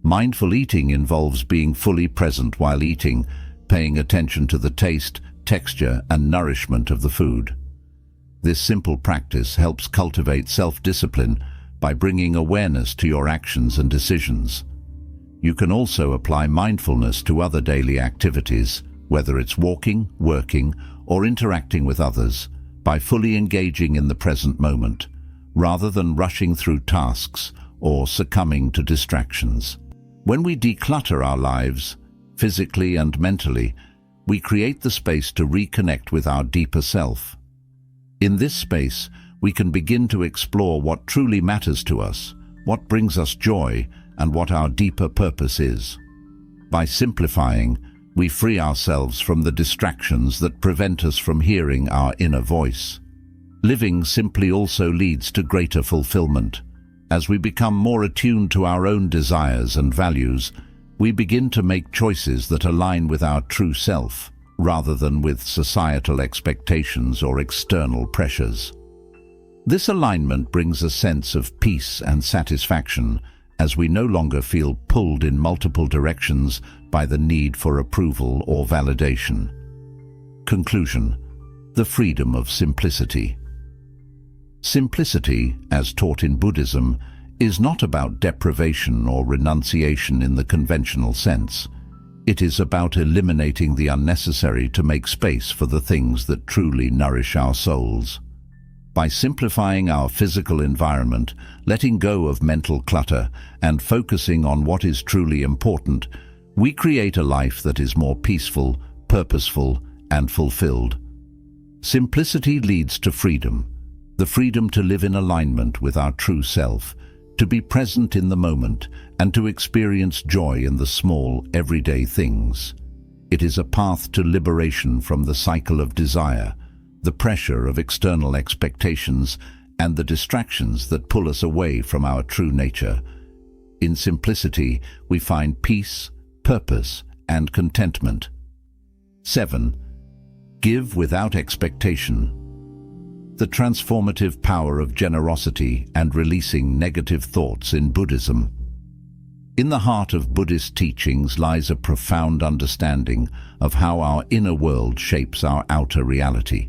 Mindful eating involves being fully present while eating, paying attention to the taste, texture, and nourishment of the food. This simple practice helps cultivate self-discipline by bringing awareness to your actions and decisions. You can also apply mindfulness to other daily activities, whether it's walking, working, or interacting with others, by fully engaging in the present moment, rather than rushing through tasks or succumbing to distractions. When we declutter our lives, physically and mentally, we create the space to reconnect with our deeper self. In this space, we can begin to explore what truly matters to us, what brings us joy, and what our deeper purpose is. By simplifying, we free ourselves from the distractions that prevent us from hearing our inner voice. Living simply also leads to greater fulfillment. As we become more attuned to our own desires and values, we begin to make choices that align with our true self, rather than with societal expectations or external pressures. This alignment brings a sense of peace and satisfaction, as we no longer feel pulled in multiple directions by the need for approval or validation. Conclusion: the freedom of simplicity. Simplicity, as taught in Buddhism, is not about deprivation or renunciation in the conventional sense. It is about eliminating the unnecessary to make space for the things that truly nourish our souls. By simplifying our physical environment, letting go of mental clutter, and focusing on what is truly important, we create a life that is more peaceful, purposeful, and fulfilled. Simplicity leads to freedom, the freedom to live in alignment with our true self, to be present in the moment, and to experience joy in the small, everyday things. It is a path to liberation from the cycle of desire, the pressure of external expectations, and the distractions that pull us away from our true nature. In simplicity, we find peace, purpose, and contentment. 7. Give without expectation. The transformative power of generosity and releasing negative thoughts in Buddhism. In the heart of Buddhist teachings lies a profound understanding of how our inner world shapes our outer reality.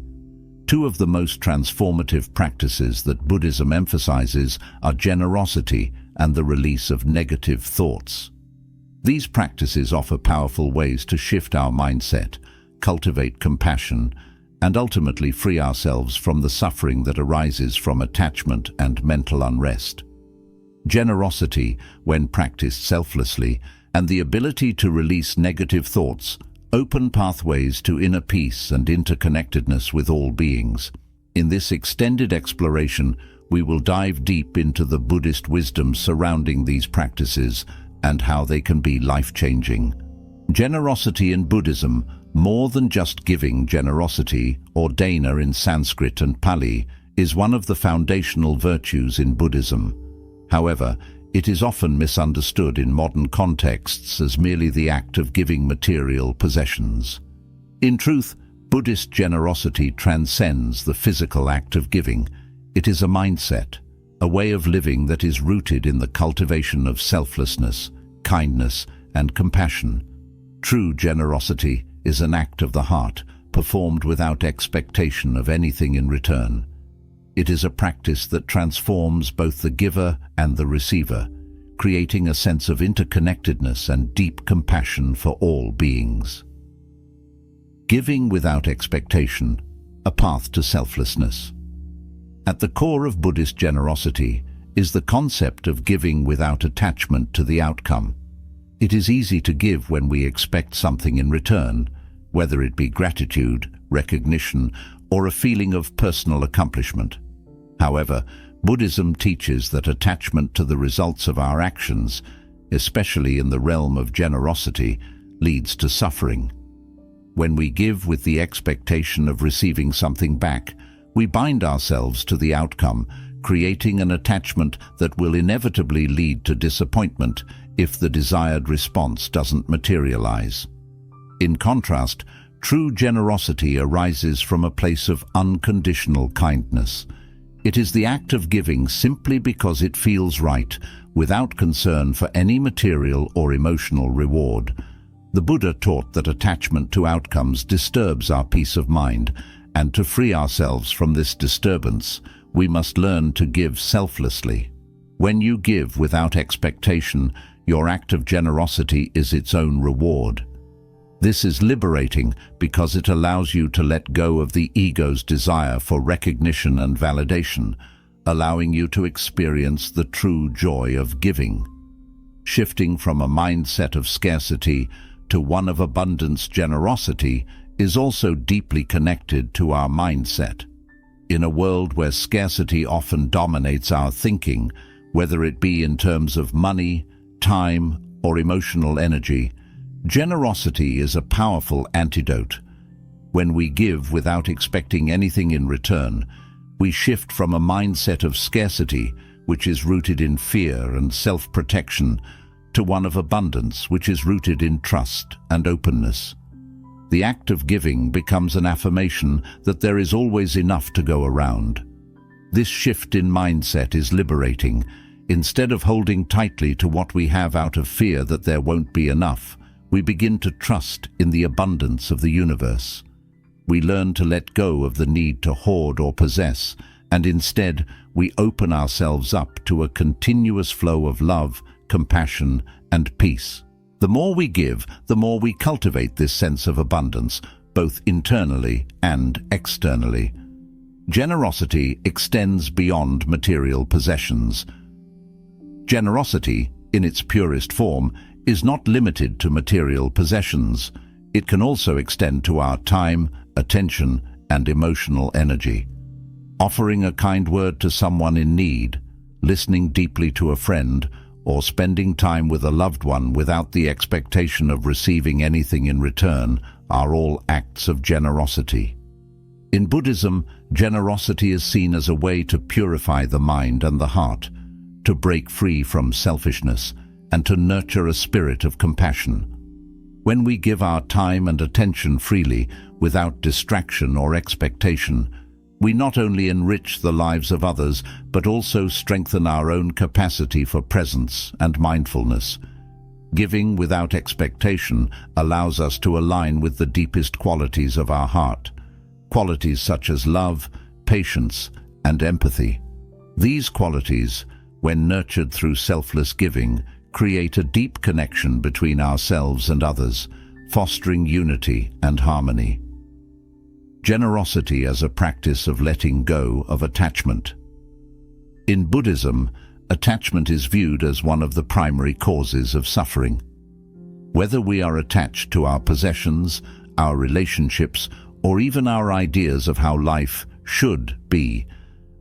Two of the most transformative practices that Buddhism emphasizes are generosity and the release of negative thoughts. These practices offer powerful ways to shift our mindset, cultivate compassion, and ultimately free ourselves from the suffering that arises from attachment and mental unrest. Generosity, when practiced selflessly, and the ability to release negative thoughts open pathways to inner peace and interconnectedness with all beings. In this extended exploration, we will dive deep into the Buddhist wisdom surrounding these practices and how they can be life-changing. Generosity in Buddhism, more than just giving generosity, or dana in Sanskrit and Pali, is one of the foundational virtues in Buddhism. However, it is often misunderstood in modern contexts as merely the act of giving material possessions. In truth, Buddhist generosity transcends the physical act of giving. It is a mindset, a way of living that is rooted in the cultivation of selflessness, kindness, and compassion. True generosity is an act of the heart, performed without expectation of anything in return. It is a practice that transforms both the giver and the receiver, creating a sense of interconnectedness and deep compassion for all beings. Giving without expectation, a path to selflessness. At the core of Buddhist generosity is the concept of giving without attachment to the outcome. It is easy to give when we expect something in return, whether it be gratitude, recognition, or a feeling of personal accomplishment. However, Buddhism teaches that attachment to the results of our actions, especially in the realm of generosity, leads to suffering. When we give with the expectation of receiving something back, we bind ourselves to the outcome, creating an attachment that will inevitably lead to disappointment if the desired response doesn't materialize. In contrast, true generosity arises from a place of unconditional kindness. It is the act of giving simply because it feels right, without concern for any material or emotional reward. The Buddha taught that attachment to outcomes disturbs our peace of mind, and to free ourselves from this disturbance, we must learn to give selflessly. When you give without expectation, your act of generosity is its own reward. This is liberating because it allows you to let go of the ego's desire for recognition and validation, allowing you to experience the true joy of giving. Shifting from a mindset of scarcity to one of abundance generosity is also deeply connected to our mindset. In a world where scarcity often dominates our thinking, whether it be in terms of money, time, or emotional energy, generosity is a powerful antidote. When we give without expecting anything in return, we shift from a mindset of scarcity, which is rooted in fear and self-protection, to one of abundance, which is rooted in trust and openness. The act of giving becomes an affirmation that there is always enough to go around. This shift in mindset is liberating. Instead of holding tightly to what we have out of fear that there won't be enough, we begin to trust in the abundance of the universe. We learn to let go of the need to hoard or possess, and instead we open ourselves up to a continuous flow of love, compassion, and peace. The more we give, the more we cultivate this sense of abundance, both internally and externally. Generosity extends beyond material possessions. Generosity, in its purest form, is not limited to material possessions. It can also extend to our time, attention, and emotional energy. Offering a kind word to someone in need, listening deeply to a friend, or spending time with a loved one without the expectation of receiving anything in return are all acts of generosity. In Buddhism, generosity is seen as a way to purify the mind and the heart, to break free from selfishness, and to nurture a spirit of compassion. When we give our time and attention freely, without distraction or expectation, we not only enrich the lives of others, but also strengthen our own capacity for presence and mindfulness. Giving without expectation allows us to align with the deepest qualities of our heart, qualities such as love, patience, and empathy. These qualities, when nurtured through selfless giving, create a deep connection between ourselves and others, fostering unity and harmony. Generosity as a practice of letting go of attachment. In Buddhism, attachment is viewed as one of the primary causes of suffering. Whether we are attached to our possessions, our relationships, or even our ideas of how life should be,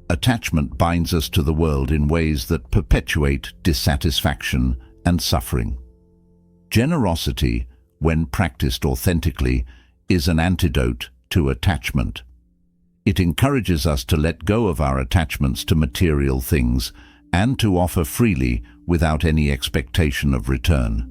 attachment binds us to the world in ways that perpetuate dissatisfaction and suffering. Generosity, when practiced authentically, is an antidote to attachment. It encourages us to let go of our attachments to material things and to offer freely without any expectation of return.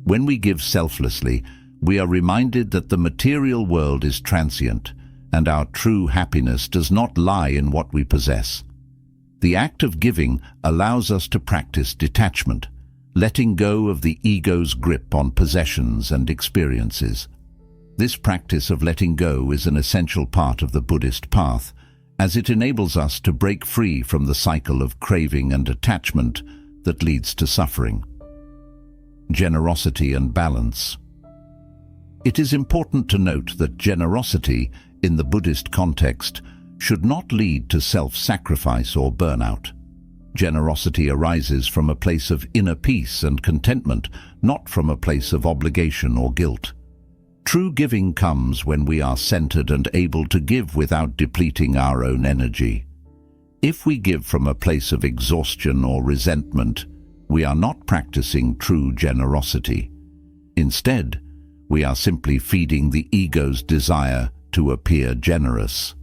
When we give selflessly, we are reminded that the material world is transient and our true happiness does not lie in what we possess. The act of giving allows us to practice detachment, letting go of the ego's grip on possessions and experiences. This practice of letting go is an essential part of the Buddhist path, as it enables us to break free from the cycle of craving and attachment that leads to suffering. Generosity and balance. It is important to note that generosity, in the Buddhist context, should not lead to self-sacrifice or burnout. Generosity arises from a place of inner peace and contentment, not from a place of obligation or guilt. True giving comes when we are centered and able to give without depleting our own energy. If we give from a place of exhaustion or resentment, we are not practicing true generosity. Instead, we are simply feeding the ego's desire to appear generous.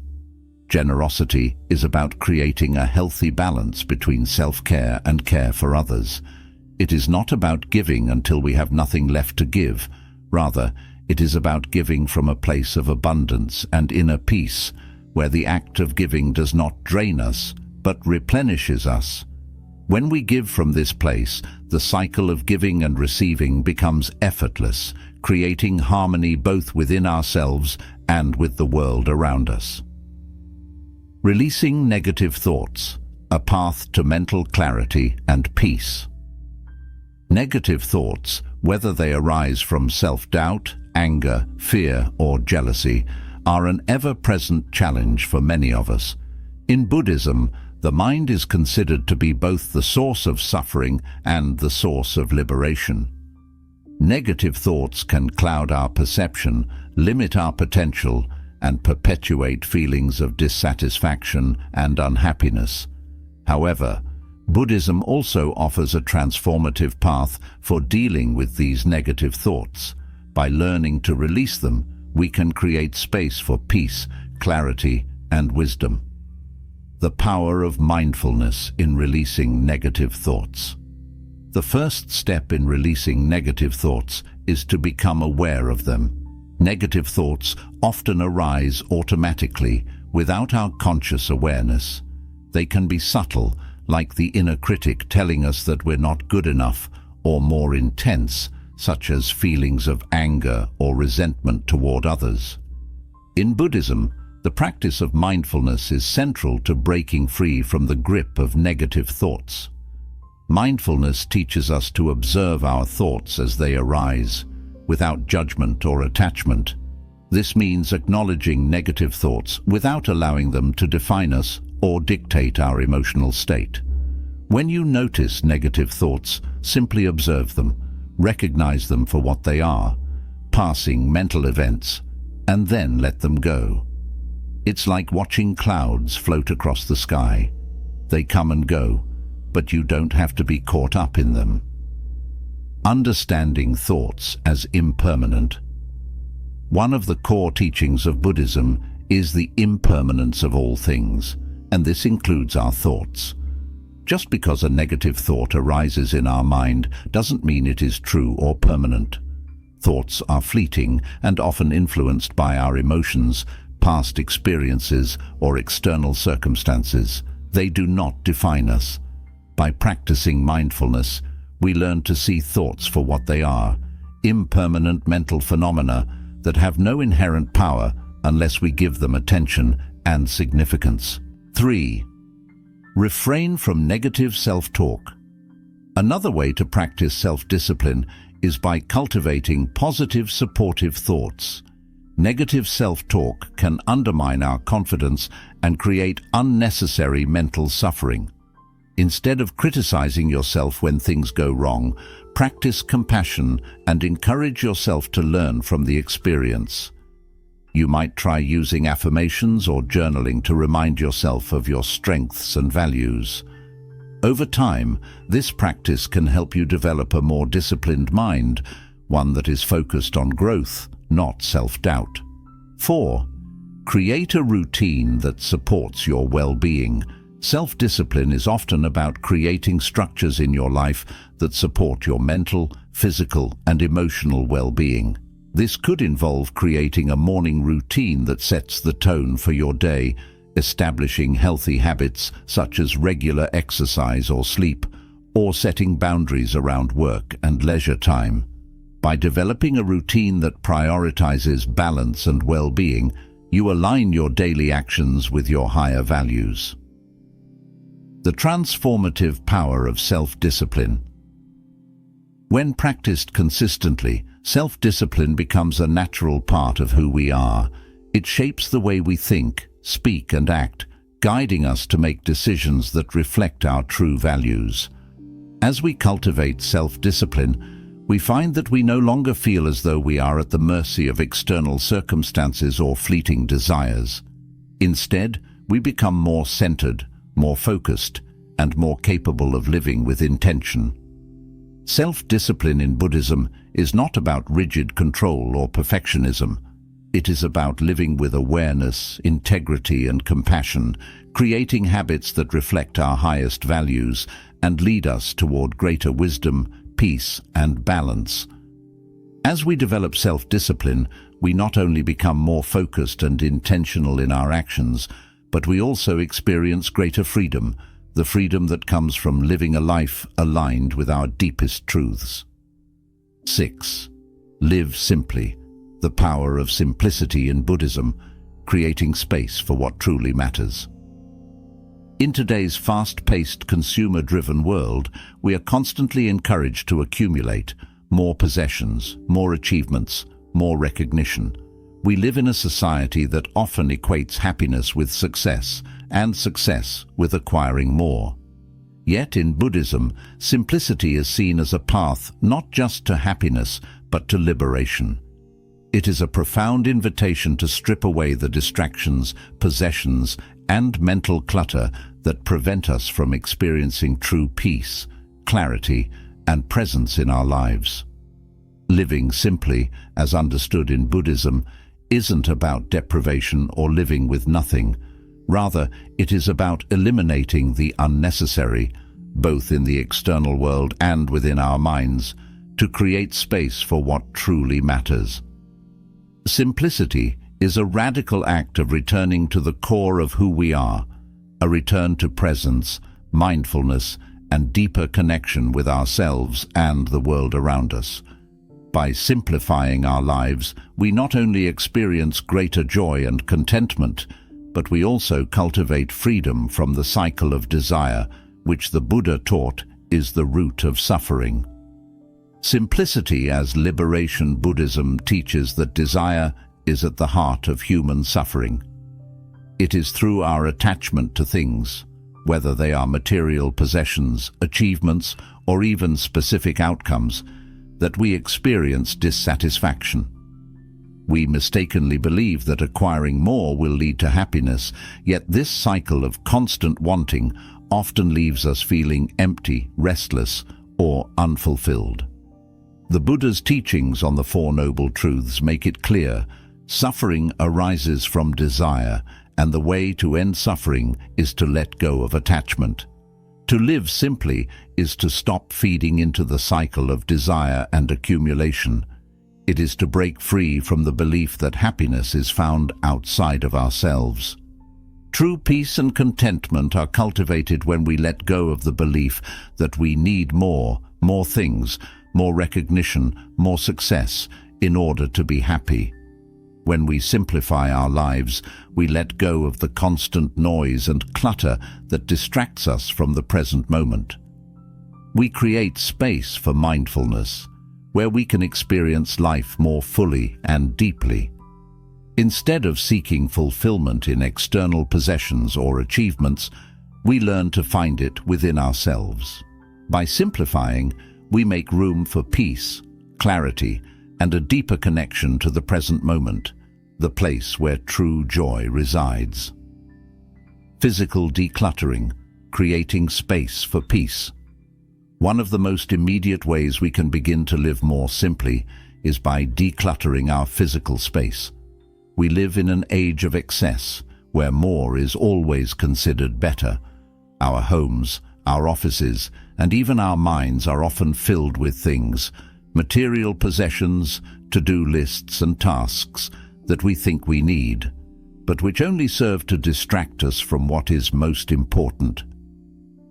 Generosity is about creating a healthy balance between self-care and care for others. It is not about giving until we have nothing left to give. Rather, it is about giving from a place of abundance and inner peace, where the act of giving does not drain us, but replenishes us. When we give from this place, the cycle of giving and receiving becomes effortless, creating harmony both within ourselves and with the world around us. Releasing negative thoughts, a path to mental clarity and peace. Negative thoughts, whether they arise from self-doubt, anger, fear, or jealousy, are an ever-present challenge for many of us. In Buddhism, the mind is considered to be both the source of suffering and the source of liberation. Negative thoughts can cloud our perception, limit our potential, and perpetuate feelings of dissatisfaction and unhappiness. However, Buddhism also offers a transformative path for dealing with these negative thoughts. By learning to release them, we can create space for peace, clarity, and wisdom. The power of mindfulness in releasing negative thoughts. The first step in releasing negative thoughts is to become aware of them. Negative thoughts often arise automatically without our conscious awareness. They can be subtle, like the inner critic telling us that we're not good enough, or more intense, such as feelings of anger or resentment toward others. In Buddhism, the practice of mindfulness is central to breaking free from the grip of negative thoughts. Mindfulness teaches us to observe our thoughts as they arise, without judgment or attachment. This means acknowledging negative thoughts without allowing them to define us or dictate our emotional state. When you notice negative thoughts, simply observe them, recognize them for what they are, passing mental events, and then let them go. It's like watching clouds float across the sky. They come and go, but you don't have to be caught up in them. Understanding thoughts as impermanent. One of the core teachings of Buddhism is the impermanence of all things, and this includes our thoughts. Just because a negative thought arises in our mind doesn't mean it is true or permanent. Thoughts are fleeting and often influenced by our emotions, past experiences, or external circumstances. They do not define us. By practicing mindfulness, we learn to see thoughts for what they are, impermanent mental phenomena that have no inherent power unless we give them attention and significance. 3. Refrain from negative self-talk. Another way to practice self-discipline is by cultivating positive, supportive thoughts. Negative self-talk can undermine our confidence and create unnecessary mental suffering. Instead of criticizing yourself when things go wrong, practice compassion and encourage yourself to learn from the experience. You might try using affirmations or journaling to remind yourself of your strengths and values. Over time, this practice can help you develop a more disciplined mind, one that is focused on growth, not self-doubt. 4. Create a routine that supports your well-being. Self-discipline is often about creating structures in your life that support your mental, physical, and emotional well-being. This could involve creating a morning routine that sets the tone for your day, establishing healthy habits such as regular exercise or sleep, or setting boundaries around work and leisure time. By developing a routine that prioritizes balance and well-being, you align your daily actions with your higher values. The transformative power of self-discipline. When practiced consistently, self-discipline becomes a natural part of who we are. It shapes the way we think, speak, and act, guiding us to make decisions that reflect our true values. As we cultivate self-discipline, we find that we no longer feel as though we are at the mercy of external circumstances or fleeting desires. Instead, we become more centered, more focused, and more capable of living with intention. Self-discipline in Buddhism is not about rigid control or perfectionism. It is about living with awareness, integrity, and compassion, creating habits that reflect our highest values and lead us toward greater wisdom, peace, and balance. As we develop self-discipline, we not only become more focused and intentional in our actions, but we also experience greater freedom, the freedom that comes from living a life aligned with our deepest truths. 6. Live simply. The power of simplicity in Buddhism, creating space for what truly matters. In today's fast-paced, consumer-driven world, we are constantly encouraged to accumulate more possessions, more achievements, more recognition. We live in a society that often equates happiness with success, and success with acquiring more. Yet in Buddhism, simplicity is seen as a path not just to happiness, but to liberation. It is a profound invitation to strip away the distractions, possessions, and mental clutter that prevent us from experiencing true peace, clarity, and presence in our lives. Living simply, as understood in Buddhism, isn't about deprivation or living with nothing. Rather, it is about eliminating the unnecessary, both in the external world and within our minds, to create space for what truly matters. Simplicity is a radical act of returning to the core of who we are, a return to presence, mindfulness, and deeper connection with ourselves and the world around us. By simplifying our lives, we not only experience greater joy and contentment, but we also cultivate freedom from the cycle of desire, which the Buddha taught is the root of suffering. Simplicity as liberation. Buddhism teaches that desire is at the heart of human suffering. It is through our attachment to things, whether they are material possessions, achievements, or even specific outcomes, that we experience dissatisfaction. We mistakenly believe that acquiring more will lead to happiness, yet this cycle of constant wanting often leaves us feeling empty, restless, or unfulfilled. The Buddha's teachings on the Four Noble Truths make it clear: suffering arises from desire, and the way to end suffering is to let go of attachment. To live simply is to stop feeding into the cycle of desire and accumulation. It is to break free from the belief that happiness is found outside of ourselves. True peace and contentment are cultivated when we let go of the belief that we need more things, more recognition, more success in order to be happy. When we simplify our lives, we let go of the constant noise and clutter that distracts us from the present moment. We create space for mindfulness, where we can experience life more fully and deeply. Instead of seeking fulfillment in external possessions or achievements, we learn to find it within ourselves. By simplifying, we make room for peace, clarity, and a deeper connection to the present moment, the place where true joy resides. Physical decluttering, creating space for peace. One of the most immediate ways we can begin to live more simply is by decluttering our physical space. We live in an age of excess, where more is always considered better. Our homes, our offices, and even our minds are often filled with things, material possessions, to-do lists and tasks that we think we need, but which only serve to distract us from what is most important.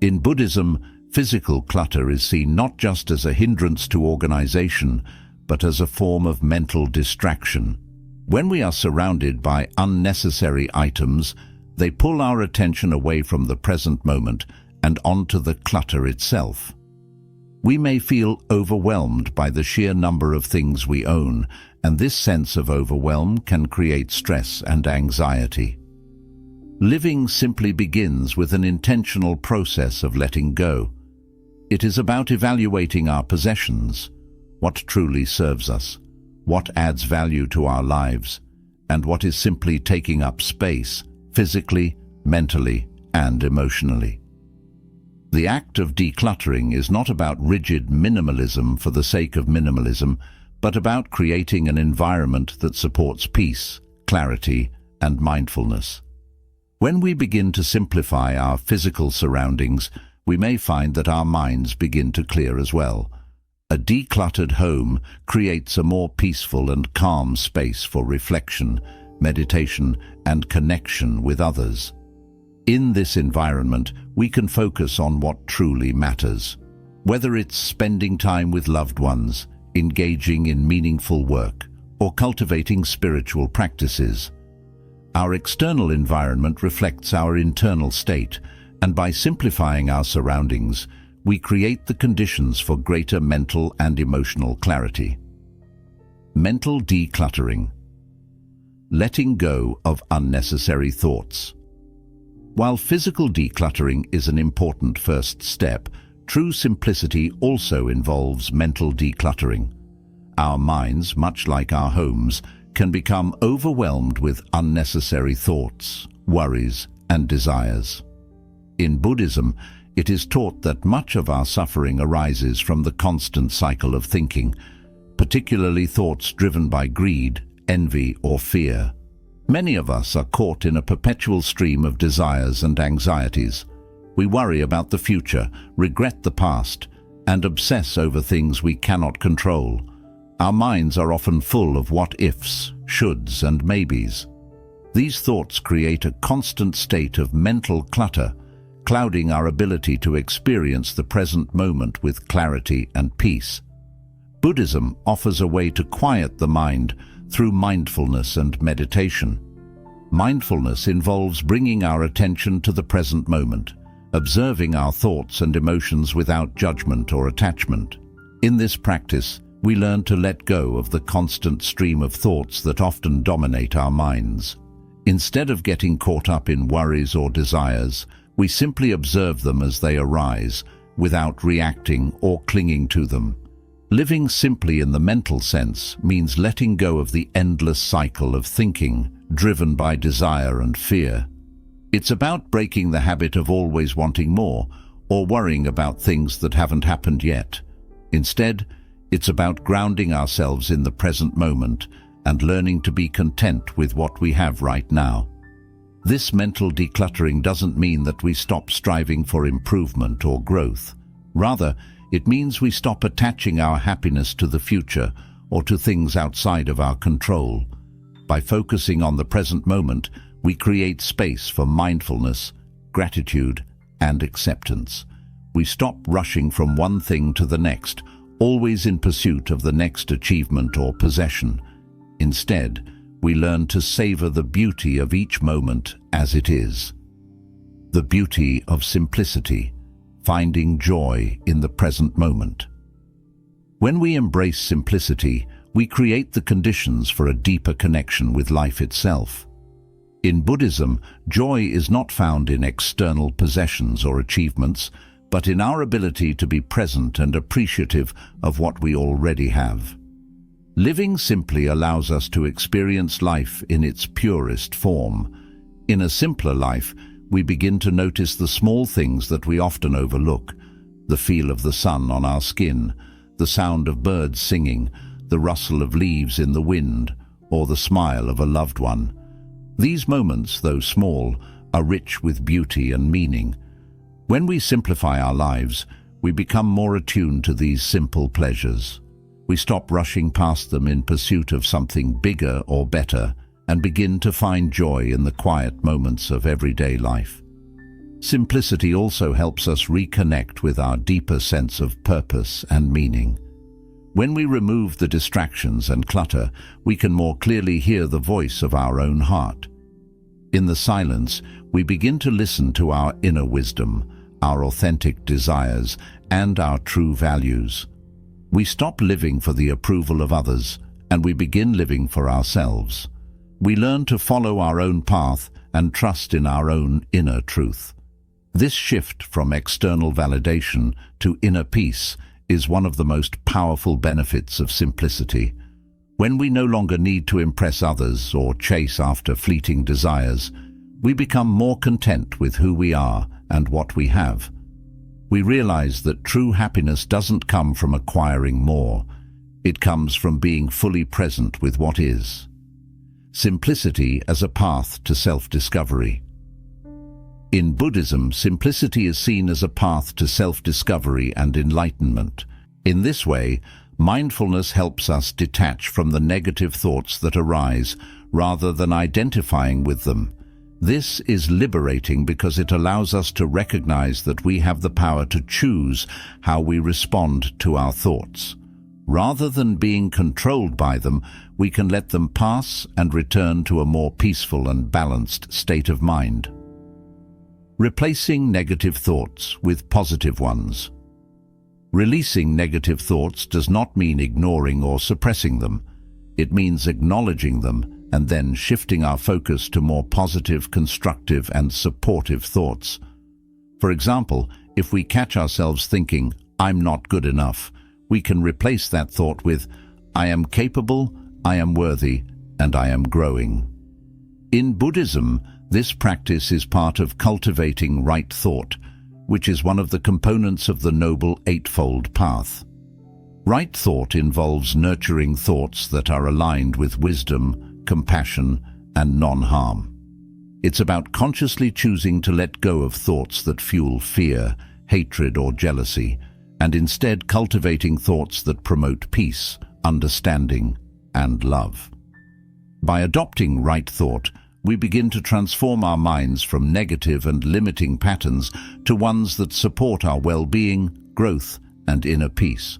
In Buddhism, physical clutter is seen not just as a hindrance to organization, but as a form of mental distraction. When we are surrounded by unnecessary items, they pull our attention away from the present moment and onto the clutter itself. We may feel overwhelmed by the sheer number of things we own, and this sense of overwhelm can create stress and anxiety. Living simply begins with an intentional process of letting go. It is about evaluating our possessions, what truly serves us, what adds value to our lives, and what is simply taking up space, physically, mentally, and emotionally. The act of decluttering is not about rigid minimalism for the sake of minimalism, but about creating an environment that supports peace, clarity, and mindfulness. When we begin to simplify our physical surroundings, we may find that our minds begin to clear as well. A decluttered home creates a more peaceful and calm space for reflection, meditation, and connection with others. In this environment, we can focus on what truly matters. Whether it's spending time with loved ones, engaging in meaningful work, or cultivating spiritual practices. Our external environment reflects our internal state, and by simplifying our surroundings, we create the conditions for greater mental and emotional clarity. Mental decluttering. Letting go of unnecessary thoughts. While physical decluttering is an important first step, true simplicity also involves mental decluttering. Our minds, much like our homes, can become overwhelmed with unnecessary thoughts, worries, and desires. In Buddhism, it is taught that much of our suffering arises from the constant cycle of thinking, particularly thoughts driven by greed, envy, or fear. Many of us are caught in a perpetual stream of desires and anxieties. We worry about the future, regret the past, and obsess over things we cannot control. Our minds are often full of what-ifs, shoulds, and maybes. These thoughts create a constant state of mental clutter, clouding our ability to experience the present moment with clarity and peace. Buddhism offers a way to quiet the mind through mindfulness and meditation. Mindfulness involves bringing our attention to the present moment, observing our thoughts and emotions without judgment or attachment. In this practice, we learn to let go of the constant stream of thoughts that often dominate our minds. Instead of getting caught up in worries or desires, we simply observe them as they arise, without reacting or clinging to them. Living simply in the mental sense means letting go of the endless cycle of thinking, driven by desire and fear. It's about breaking the habit of always wanting more, or worrying about things that haven't happened yet. Instead, it's about grounding ourselves in the present moment and learning to be content with what we have right now. This mental decluttering doesn't mean that we stop striving for improvement or growth. Rather, it means we stop attaching our happiness to the future or to things outside of our control. By focusing on the present moment, we create space for mindfulness, gratitude, and acceptance. We stop rushing from one thing to the next, always in pursuit of the next achievement or possession. Instead, we learn to savor the beauty of each moment as it is. The beauty of simplicity, finding joy in the present moment. When we embrace simplicity, we create the conditions for a deeper connection with life itself. In Buddhism, joy is not found in external possessions or achievements, but in our ability to be present and appreciative of what we already have. Living simply allows us to experience life in its purest form. In a simpler life, we begin to notice the small things that we often overlook: the feel of the sun on our skin, the sound of birds singing, the rustle of leaves in the wind, or the smile of a loved one. These moments, though small, are rich with beauty and meaning. When we simplify our lives, we become more attuned to these simple pleasures. We stop rushing past them in pursuit of something bigger or better, and begin to find joy in the quiet moments of everyday life. Simplicity also helps us reconnect with our deeper sense of purpose and meaning. When we remove the distractions and clutter, we can more clearly hear the voice of our own heart. In the silence, we begin to listen to our inner wisdom, our authentic desires, and our true values. We stop living for the approval of others, and we begin living for ourselves. We learn to follow our own path and trust in our own inner truth. This shift from external validation to inner peace is one of the most powerful benefits of simplicity. When we no longer need to impress others or chase after fleeting desires, we become more content with who we are and what we have. We realize that true happiness doesn't come from acquiring more. It comes from being fully present with what is. Simplicity as a path to self-discovery. In Buddhism, simplicity is seen as a path to self-discovery and enlightenment. In this way, mindfulness helps us detach from the negative thoughts that arise rather than identifying with them. This is liberating because it allows us to recognize that we have the power to choose how we respond to our thoughts. Rather than being controlled by them, we can let them pass and return to a more peaceful and balanced state of mind. Replacing negative thoughts with positive ones. Releasing negative thoughts does not mean ignoring or suppressing them. It means acknowledging them and then shifting our focus to more positive, constructive, and supportive thoughts. For example, if we catch ourselves thinking, "I'm not good enough," we can replace that thought with, "I am capable, I am worthy, and I am growing." In Buddhism, this practice is part of cultivating right thought, which is one of the components of the Noble Eightfold Path. Right thought involves nurturing thoughts that are aligned with wisdom, compassion, and non-harm. It's about consciously choosing to let go of thoughts that fuel fear, hatred, or jealousy, and instead cultivating thoughts that promote peace, understanding, and love. By adopting right thought, we begin to transform our minds from negative and limiting patterns to ones that support our well-being, growth, and inner peace.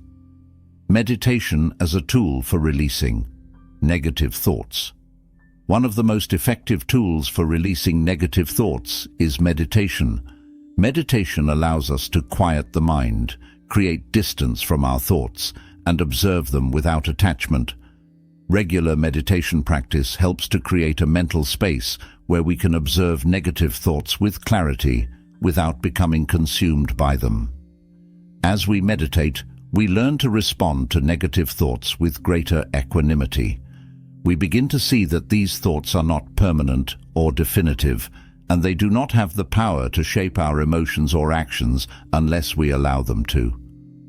Meditation as a tool for releasing negative thoughts. One of the most effective tools for releasing negative thoughts is meditation. Meditation allows us to quiet the mind, create distance from our thoughts, and observe them without attachment. Regular meditation practice helps to create a mental space where we can observe negative thoughts with clarity without becoming consumed by them. As we meditate, we learn to respond to negative thoughts with greater equanimity. We begin to see that these thoughts are not permanent or definitive, and they do not have the power to shape our emotions or actions unless we allow them to.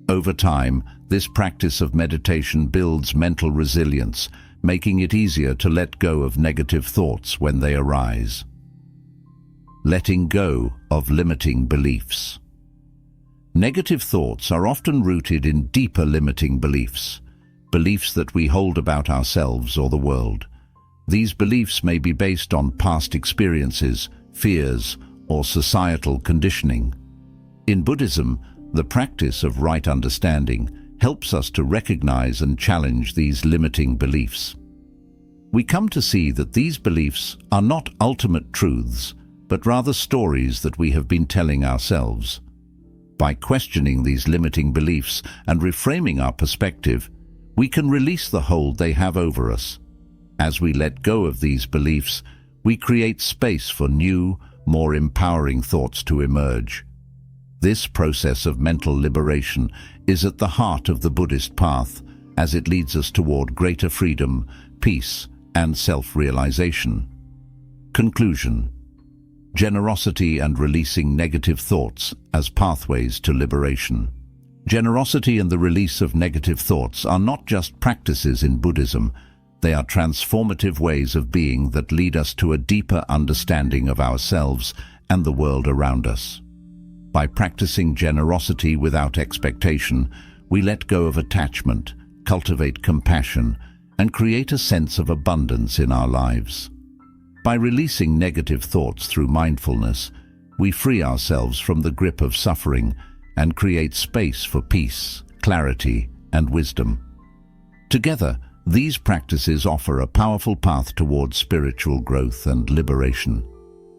Over time, this practice of meditation builds mental resilience, making it easier to let go of negative thoughts when they arise. Letting go of limiting beliefs. Negative thoughts are often rooted in deeper limiting beliefs, beliefs that we hold about ourselves or the world. These beliefs may be based on past experiences, fears, or societal conditioning. In Buddhism, the practice of right understanding helps us to recognize and challenge these limiting beliefs. We come to see that these beliefs are not ultimate truths, but rather stories that we have been telling ourselves. By questioning these limiting beliefs and reframing our perspective, we can release the hold they have over us. As we let go of these beliefs, we create space for new, more empowering thoughts to emerge. This process of mental liberation is at the heart of the Buddhist path, as it leads us toward greater freedom, peace, and self-realization. Conclusion: generosity and releasing negative thoughts as pathways to liberation. Generosity and the release of negative thoughts are not just practices in Buddhism, they are transformative ways of being that lead us to a deeper understanding of ourselves and the world around us. By practicing generosity without expectation, we let go of attachment, cultivate compassion, and create a sense of abundance in our lives. By releasing negative thoughts through mindfulness, we free ourselves from the grip of suffering and create space for peace, clarity, and wisdom. Together, these practices offer a powerful path towards spiritual growth and liberation.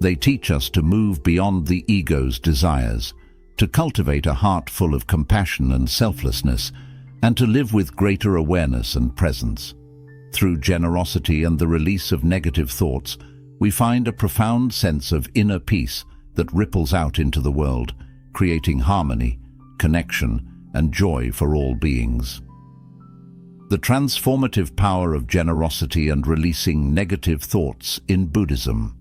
They teach us to move beyond the ego's desires, to cultivate a heart full of compassion and selflessness, and to live with greater awareness and presence. Through generosity and the release of negative thoughts, we find a profound sense of inner peace that ripples out into the world, creating harmony, connection, and joy for all beings. The transformative power of generosity and releasing negative thoughts in Buddhism.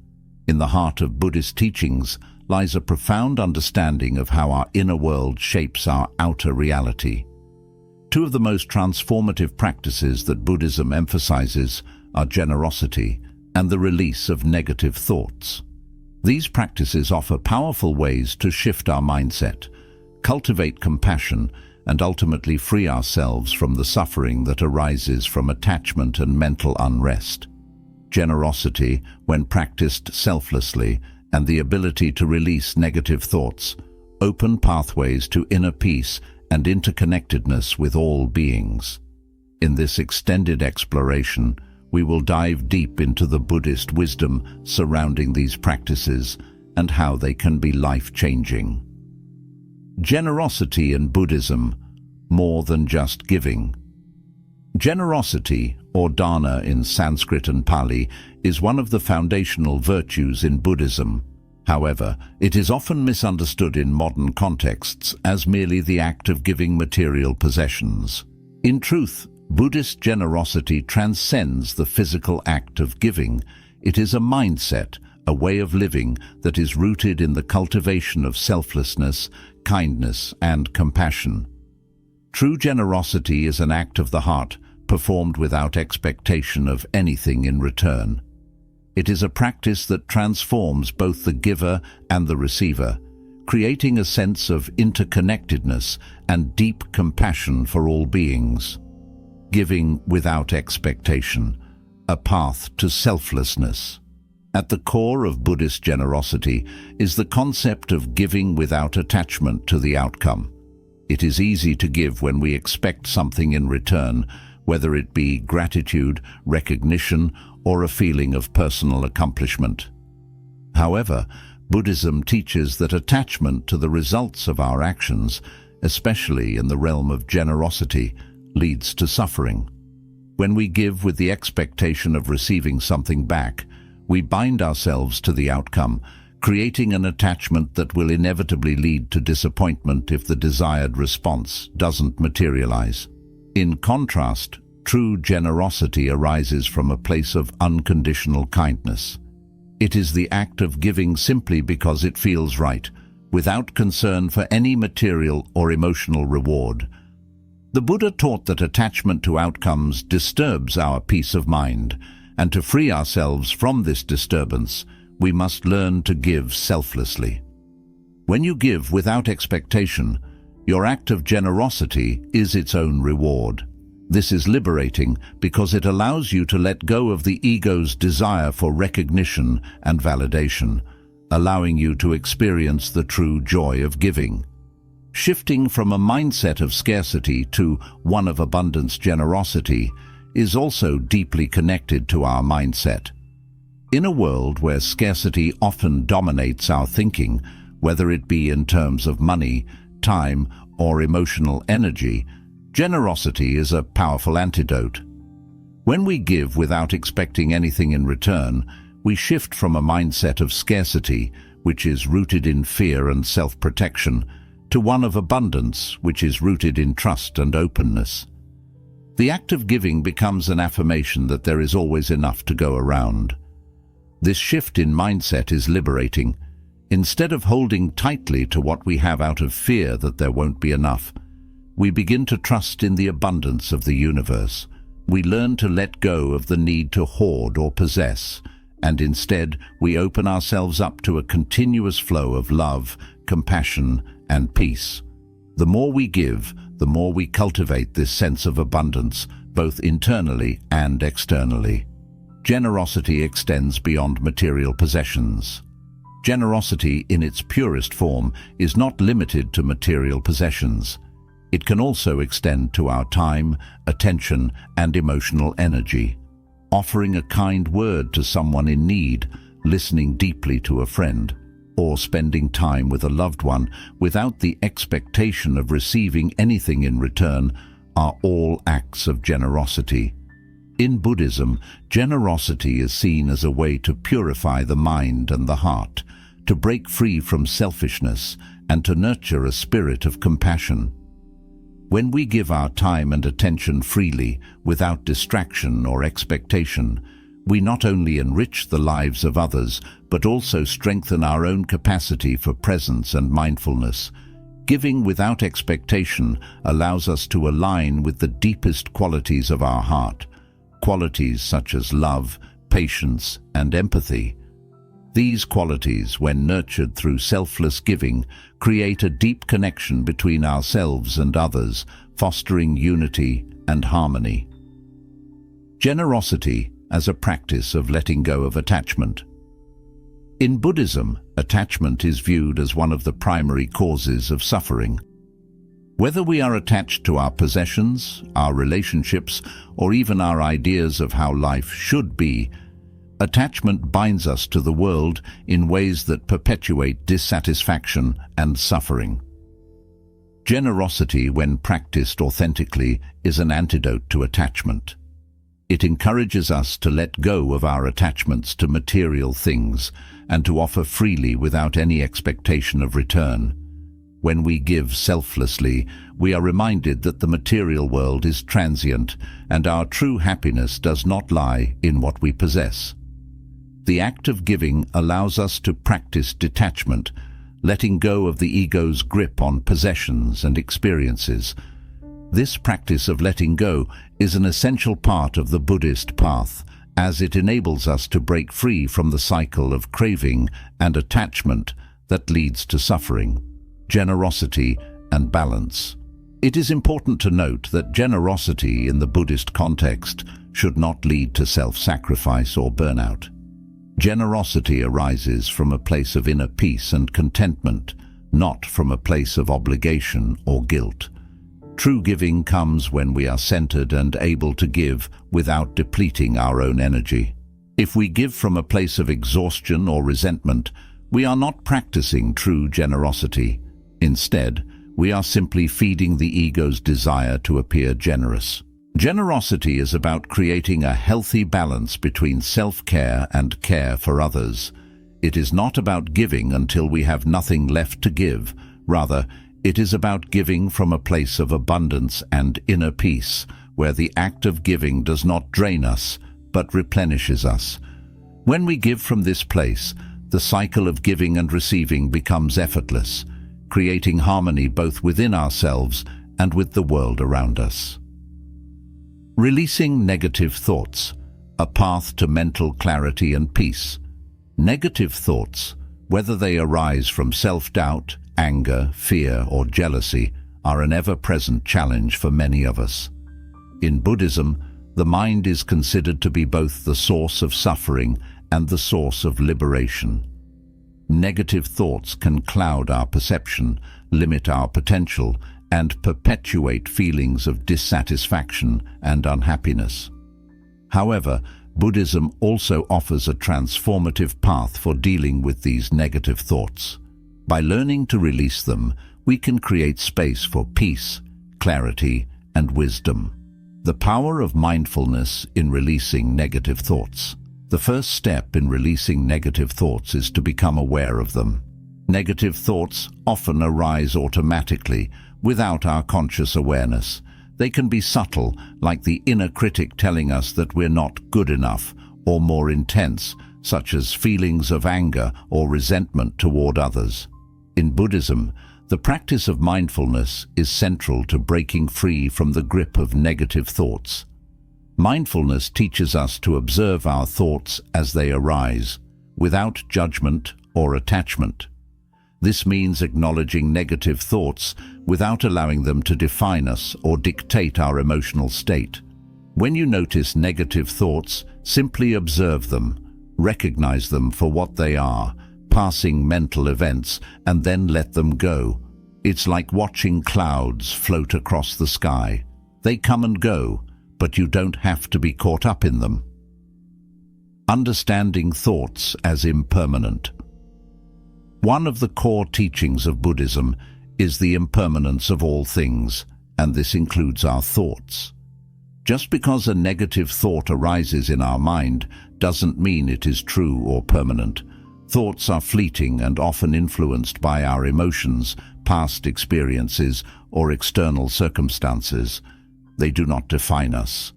In the heart of Buddhist teachings lies a profound understanding of how our inner world shapes our outer reality. Two of the most transformative practices that Buddhism emphasizes are generosity and the release of negative thoughts. These practices offer powerful ways to shift our mindset, cultivate compassion, and ultimately free ourselves from the suffering that arises from attachment and mental unrest. Generosity, when practiced selflessly, and the ability to release negative thoughts, open pathways to inner peace and interconnectedness with all beings. In this extended exploration, we will dive deep into the Buddhist wisdom surrounding these practices and how they can be life-changing. Generosity in Buddhism, more than just giving. Generosity, or dana in Sanskrit and Pali, is one of the foundational virtues in Buddhism. However, it is often misunderstood in modern contexts as merely the act of giving material possessions. In truth, Buddhist generosity transcends the physical act of giving. It is a mindset, a way of living that is rooted in the cultivation of selflessness, kindness, and compassion. True generosity is an act of the heart, performed without expectation of anything in return. It is a practice that transforms both the giver and the receiver, creating a sense of interconnectedness and deep compassion for all beings. Giving without expectation, a path to selflessness. At the core of Buddhist generosity is the concept of giving without attachment to the outcome. It is easy to give when we expect something in return, whether it be gratitude, recognition, or a feeling of personal accomplishment. However, Buddhism teaches that attachment to the results of our actions, especially in the realm of generosity, leads to suffering. When we give with the expectation of receiving something back, we bind ourselves to the outcome, creating an attachment that will inevitably lead to disappointment if the desired response doesn't materialize. In contrast, true generosity arises from a place of unconditional kindness. It is the act of giving simply because it feels right, without concern for any material or emotional reward. The Buddha taught that attachment to outcomes disturbs our peace of mind, and to free ourselves from this disturbance, we must learn to give selflessly. When you give without expectation, your act of generosity is its own reward. This is liberating because it allows you to let go of the ego's desire for recognition and validation, allowing you to experience the true joy of giving. Shifting from a mindset of scarcity to one of abundance generosity is also deeply connected to our mindset. In a world where scarcity often dominates our thinking, whether it be in terms of money, time, or emotional energy, generosity is a powerful antidote. When we give without expecting anything in return, we shift from a mindset of scarcity, which is rooted in fear and self-protection, to one of abundance, which is rooted in trust and openness. The act of giving becomes an affirmation that there is always enough to go around. This shift in mindset is liberating. Instead of holding tightly to what we have out of fear that there won't be enough, We begin to trust in the abundance of the universe. We learn to let go of the need to hoard or possess, and instead we open ourselves up to a continuous flow of love, compassion, and peace. The more we give, the more we cultivate this sense of abundance, both internally and externally. Generosity extends beyond material possessions. Generosity, in its purest form, is not limited to material possessions. It can also extend to our time, attention, and emotional energy. Offering a kind word to someone in need, listening deeply to a friend, or spending time with a loved one without the expectation of receiving anything in return are all acts of generosity. In Buddhism, generosity is seen as a way to purify the mind and the heart, to break free from selfishness, and to nurture a spirit of compassion. When we give our time and attention freely, without distraction or expectation, we not only enrich the lives of others, but also strengthen our own capacity for presence and mindfulness. Giving without expectation allows us to align with the deepest qualities of our heart, qualities such as love, patience, and empathy. These qualities, when nurtured through selfless giving, create a deep connection between ourselves and others, fostering unity and harmony. Generosity as a practice of letting go of attachment. In Buddhism, attachment is viewed as one of the primary causes of suffering. Whether we are attached to our possessions, our relationships, or even our ideas of how life should be, attachment binds us to the world in ways that perpetuate dissatisfaction and suffering. Generosity, when practiced authentically, is an antidote to attachment. It encourages us to let go of our attachments to material things and to offer freely without any expectation of return. When we give selflessly, we are reminded that the material world is transient and our true happiness does not lie in what we possess. The act of giving allows us to practice detachment, letting go of the ego's grip on possessions and experiences. This practice of letting go is an essential part of the Buddhist path, as it enables us to break free from the cycle of craving and attachment that leads to suffering. Generosity and balance. It is important to note that generosity in the Buddhist context should not lead to self-sacrifice or burnout. Generosity arises from a place of inner peace and contentment, not from a place of obligation or guilt. True giving comes when we are centered and able to give without depleting our own energy. If we give from a place of exhaustion or resentment, we are not practicing true generosity. Instead, we are simply feeding the ego's desire to appear generous. Generosity is about creating a healthy balance between self-care and care for others. It is not about giving until we have nothing left to give. Rather, it is about giving from a place of abundance and inner peace, where the act of giving does not drain us, but replenishes us. When we give from this place, the cycle of giving and receiving becomes effortless, creating harmony both within ourselves and with the world around us. Releasing negative thoughts, a path to mental clarity and peace. Negative thoughts, whether they arise from self-doubt, anger, fear, or jealousy, are an ever-present challenge for many of us. In Buddhism, the mind is considered to be both the source of suffering and the source of liberation. Negative thoughts can cloud our perception, limit our potential, and perpetuate feelings of dissatisfaction and unhappiness. However, Buddhism also offers a transformative path for dealing with these negative thoughts. By learning to release them, we can create space for peace, clarity, and wisdom. The power of mindfulness in releasing negative thoughts. The first step in releasing negative thoughts is to become aware of them. Negative thoughts often arise automatically, without our conscious awareness. They can be subtle, like the inner critic telling us that we're not good enough, or more intense, such as feelings of anger or resentment toward others. In Buddhism, The practice of mindfulness is central to breaking free from the grip of negative thoughts. Mindfulness teaches us to observe our thoughts as they arise, without judgment or attachment. This means acknowledging negative thoughts without allowing them to define us or dictate our emotional state. When you notice negative thoughts, simply observe them, recognize them for what they are, passing mental events, and then let them go. It's like watching clouds float across the sky. They come and go, but you don't have to be caught up in them. Understanding thoughts as impermanent. One of the core teachings of Buddhism is the impermanence of all things, and this includes our thoughts. Just because a negative thought arises in our mind doesn't mean it is true or permanent. Thoughts are fleeting and often influenced by our emotions, past experiences, or external circumstances. They do not define us.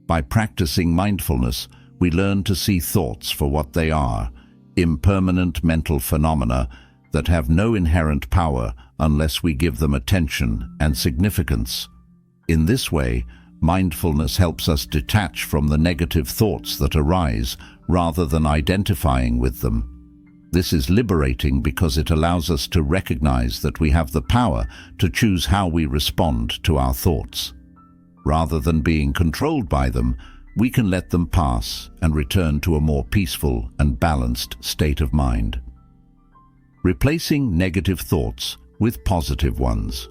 By practicing mindfulness, we learn to see thoughts for what they are, impermanent mental phenomena that have no inherent power unless we give them attention and significance. In this way, mindfulness helps us detach from the negative thoughts that arise rather than identifying with them. This is liberating because it allows us to recognize that we have the power to choose how we respond to our thoughts. Rather than being controlled by them, we can let them pass and return to a more peaceful and balanced state of mind. Replacing negative thoughts with positive ones.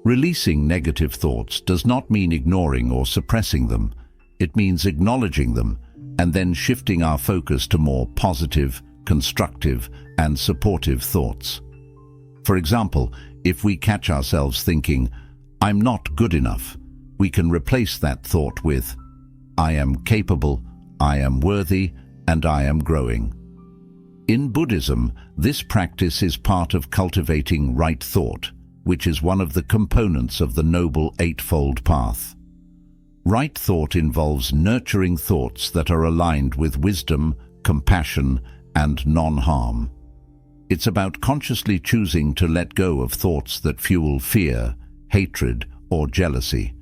Releasing negative thoughts does not mean ignoring or suppressing them. It means acknowledging them and then shifting our focus to more positive, constructive, and supportive thoughts. For example, if we catch ourselves thinking, "I'm not good enough," we can replace that thought with, "I am capable, I am worthy, and I am growing." In Buddhism, this practice is part of cultivating right thought, which is one of the components of the Noble Eightfold Path. Right thought involves nurturing thoughts that are aligned with wisdom, compassion, and non-harm. It's about consciously choosing to let go of thoughts that fuel fear, hatred, or jealousy,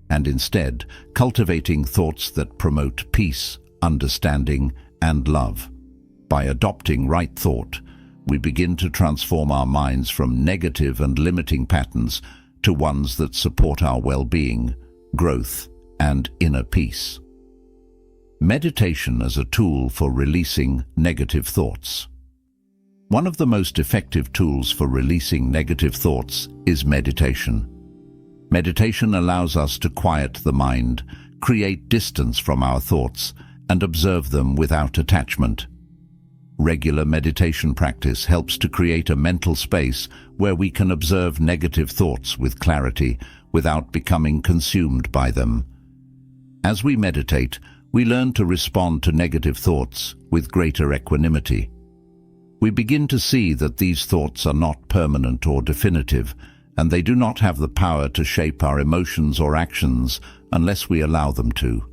and instead cultivating thoughts that promote peace, understanding, and love. By adopting right thought, we begin to transform our minds from negative and limiting patterns to ones that support our well-being, growth, and inner peace. Meditation as a tool for releasing negative thoughts. One of the most effective tools for releasing negative thoughts is meditation. Meditation allows us to quiet the mind, create distance from our thoughts, and observe them without attachment. Regular meditation practice helps to create a mental space where we can observe negative thoughts with clarity without becoming consumed by them. As we meditate, we learn to respond to negative thoughts with greater equanimity. We begin to see that these thoughts are not permanent or definitive, and they do not have the power to shape our emotions or actions unless we allow them to.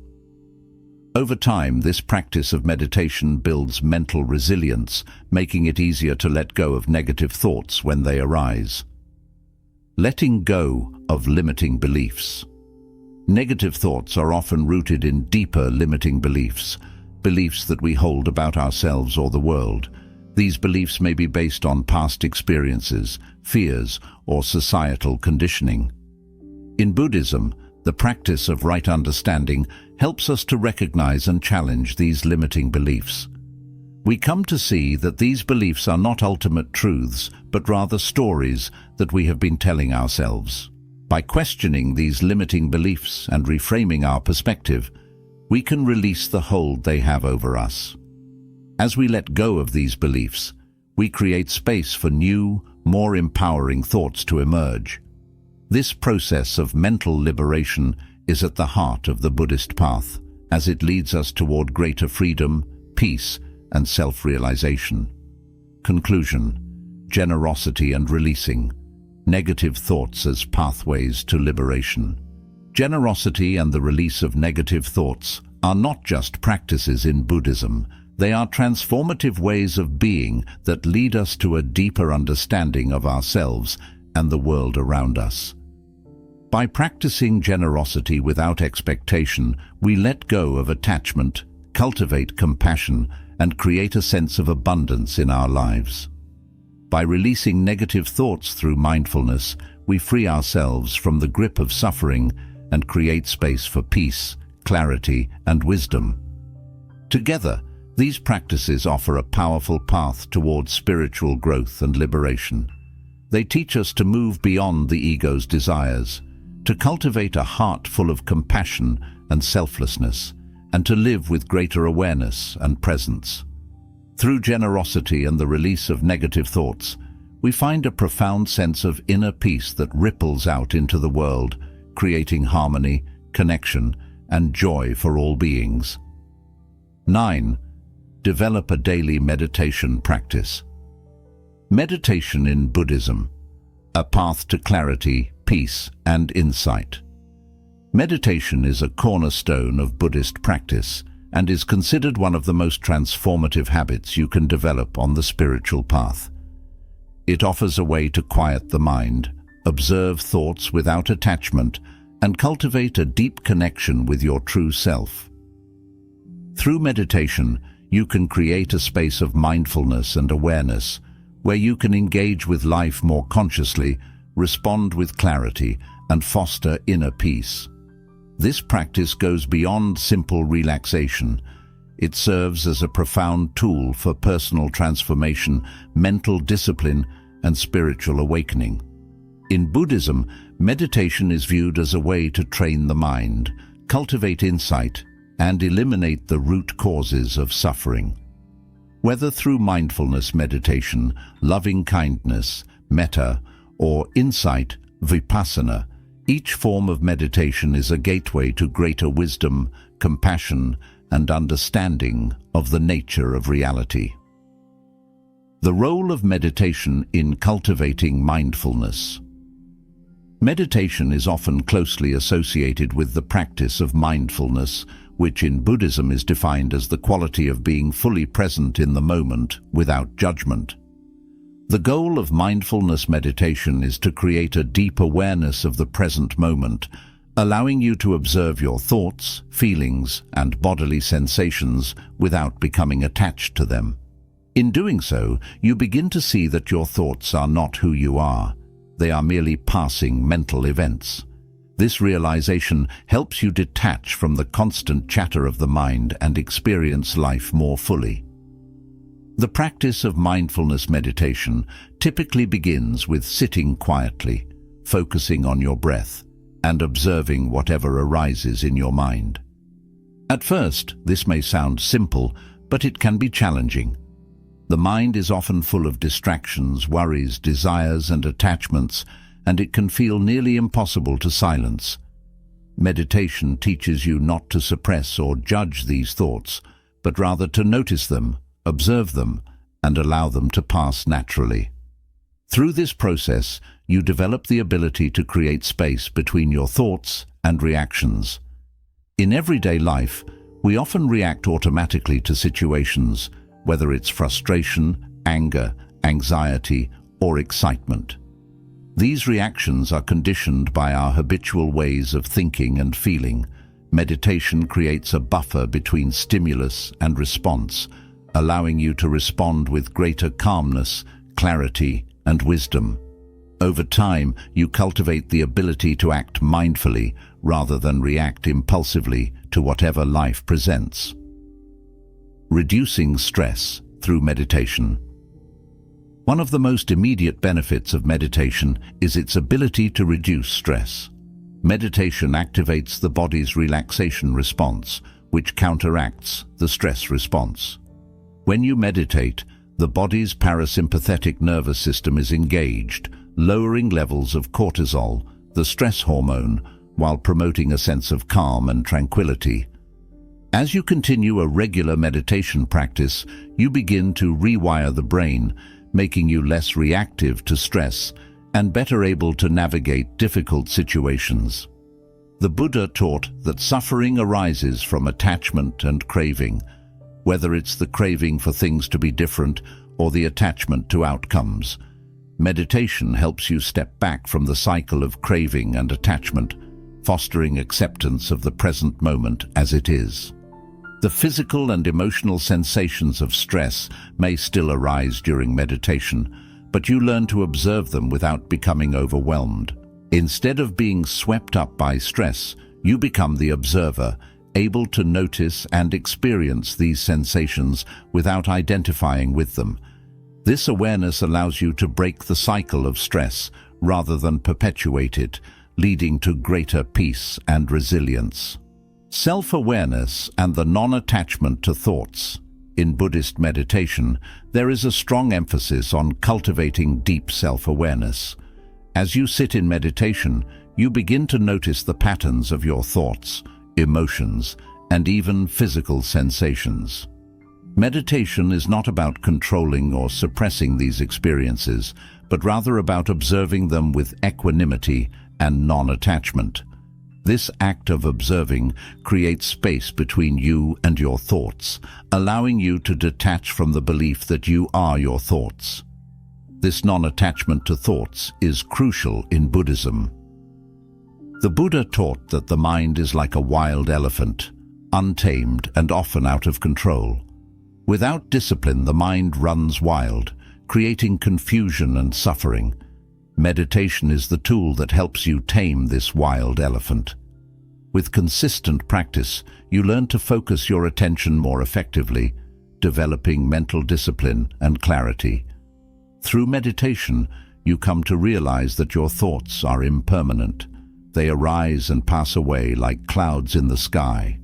Over time, this practice of meditation builds mental resilience, making it easier to let go of negative thoughts when they arise. Letting go of limiting beliefs. Negative thoughts are often rooted in deeper limiting beliefs, beliefs that we hold about ourselves or the world. These beliefs may be based on past experiences, fears, or societal conditioning. In Buddhism, the practice of right understanding helps us to recognize and challenge these limiting beliefs. We come to see that these beliefs are not ultimate truths, but rather stories that we have been telling ourselves. By questioning these limiting beliefs and reframing our perspective, we can release the hold they have over us. As we let go of these beliefs, we create space for new, more empowering thoughts to emerge. This process of mental liberation is at the heart of the Buddhist path, as it leads us toward greater freedom, peace, and self-realization. Conclusion: generosity and releasing. Negative thoughts as pathways to liberation. Generosity and the release of negative thoughts are not just practices in Buddhism. They are transformative ways of being that lead us to a deeper understanding of ourselves and the world around us. By practicing generosity without expectation, we let go of attachment, cultivate compassion, and create a sense of abundance in our lives. By releasing negative thoughts through mindfulness, we free ourselves from the grip of suffering and create space for peace, clarity, and wisdom. Together, these practices offer a powerful path towards spiritual growth and liberation. They teach us to move beyond the ego's desires, to cultivate a heart full of compassion and selflessness, and to live with greater awareness and presence. Through generosity and the release of negative thoughts, we find a profound sense of inner peace that ripples out into the world, creating harmony, connection, and joy for all beings. 9. Develop a daily meditation practice. Meditation in Buddhism, a path to clarity, peace, and insight. Meditation is a cornerstone of Buddhist practice and is considered one of the most transformative habits you can develop on the spiritual path. It offers a way to quiet the mind, observe thoughts without attachment, and cultivate a deep connection with your true self. Through meditation, you can create a space of mindfulness and awareness where you can engage with life more consciously, respond with clarity, and foster inner peace. This practice goes beyond simple relaxation. It serves as a profound tool for personal transformation, mental discipline, and spiritual awakening. In Buddhism, meditation is viewed as a way to train the mind, cultivate insight, and eliminate the root causes of suffering. Whether through mindfulness meditation, loving kindness, metta, or insight, vipassana, each form of meditation is a gateway to greater wisdom, compassion, and understanding of the nature of reality. The role of meditation in cultivating mindfulness. Meditation is often closely associated with the practice of mindfulness, which in Buddhism is defined as the quality of being fully present in the moment without judgment. The goal of mindfulness meditation is to create a deep awareness of the present moment, allowing you to observe your thoughts, feelings, and bodily sensations without becoming attached to them. In doing so, you begin to see that your thoughts are not who you are. They are merely passing mental events. This realization helps you detach from the constant chatter of the mind and experience life more fully. The practice of mindfulness meditation typically begins with sitting quietly, focusing on your breath, and observing whatever arises in your mind. At first, this may sound simple, but it can be challenging. The mind is often full of distractions, worries, desires, and attachments, and it can feel nearly impossible to silence. Meditation teaches you not to suppress or judge these thoughts, but rather to notice them, observe them, and allow them to pass naturally. Through this process, you develop the ability to create space between your thoughts and reactions. In everyday life, we often react automatically to situations, whether it's frustration, anger, anxiety, or excitement. These reactions are conditioned by our habitual ways of thinking and feeling. Meditation creates a buffer between stimulus and response, allowing you to respond with greater calmness, clarity, and wisdom. Over time, you cultivate the ability to act mindfully rather than react impulsively to whatever life presents. Reducing stress through meditation. One of the most immediate benefits of meditation is its ability to reduce stress. Meditation activates the body's relaxation response, which counteracts the stress response. When you meditate, the body's parasympathetic nervous system is engaged, lowering levels of cortisol, the stress hormone, while promoting a sense of calm and tranquility. As you continue a regular meditation practice, you begin to rewire the brain, making you less reactive to stress and better able to navigate difficult situations. The Buddha taught that suffering arises from attachment and craving. whether it's the craving for things to be different or the attachment to outcomes. Meditation helps you step back from the cycle of craving and attachment, fostering acceptance of the present moment as it is. The physical and emotional sensations of stress may still arise during meditation, but you learn to observe them without becoming overwhelmed. Instead of being swept up by stress, you become the observer, able to notice and experience these sensations without identifying with them. This awareness allows you to break the cycle of stress rather than perpetuate it, leading to greater peace and resilience. Self-awareness and the non-attachment to thoughts. In Buddhist meditation, there is a strong emphasis on cultivating deep self-awareness. As you sit in meditation, you begin to notice the patterns of your thoughts, emotions, and even physical sensations. Meditation is not about controlling or suppressing these experiences, but rather about observing them with equanimity and non-attachment. This act of observing creates space between you and your thoughts, allowing you to detach from the belief that you are your thoughts. This non-attachment to thoughts is crucial in Buddhism. The Buddha taught that the mind is like a wild elephant, untamed and often out of control. Without discipline, the mind runs wild, creating confusion and suffering. Meditation is the tool that helps you tame this wild elephant. With consistent practice, you learn to focus your attention more effectively, developing mental discipline and clarity. Through meditation, you come to realize that your thoughts are impermanent. They arise and pass away like clouds in the sky.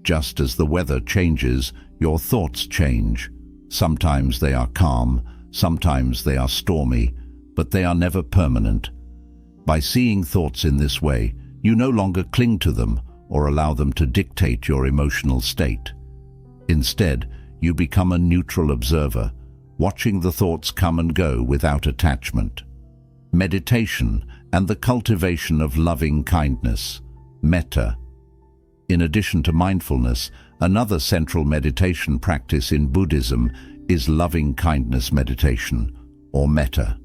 Just as the weather changes, your thoughts change. Sometimes they are calm, sometimes they are stormy, but they are never permanent. By seeing thoughts in this way, you no longer cling to them or allow them to dictate your emotional state. Instead, you become a neutral observer, watching the thoughts come and go without attachment. Meditation and the cultivation of loving kindness, metta. In addition to mindfulness, another central meditation practice in Buddhism is loving kindness meditation, or metta.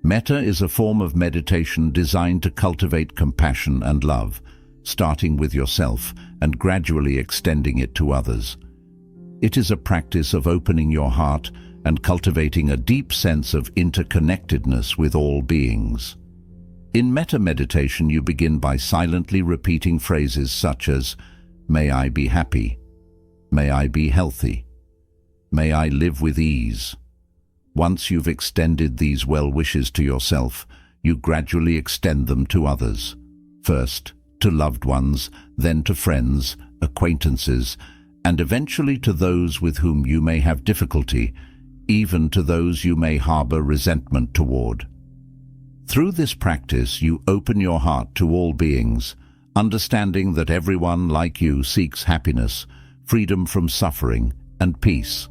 Metta is a form of meditation designed to cultivate compassion and love, starting with yourself and gradually extending it to others. It is a practice of opening your heart and cultivating a deep sense of interconnectedness with all beings. In metta meditation, you begin by silently repeating phrases such as, "May I be happy," "May I be healthy," "May I live with ease." Once you've extended these well wishes to yourself, you gradually extend them to others. First, to loved ones, then to friends, acquaintances, and eventually to those with whom you may have difficulty, even to those you may harbor resentment toward. Through this practice, you open your heart to all beings, understanding that everyone, like you, seeks happiness, freedom from suffering, and peace.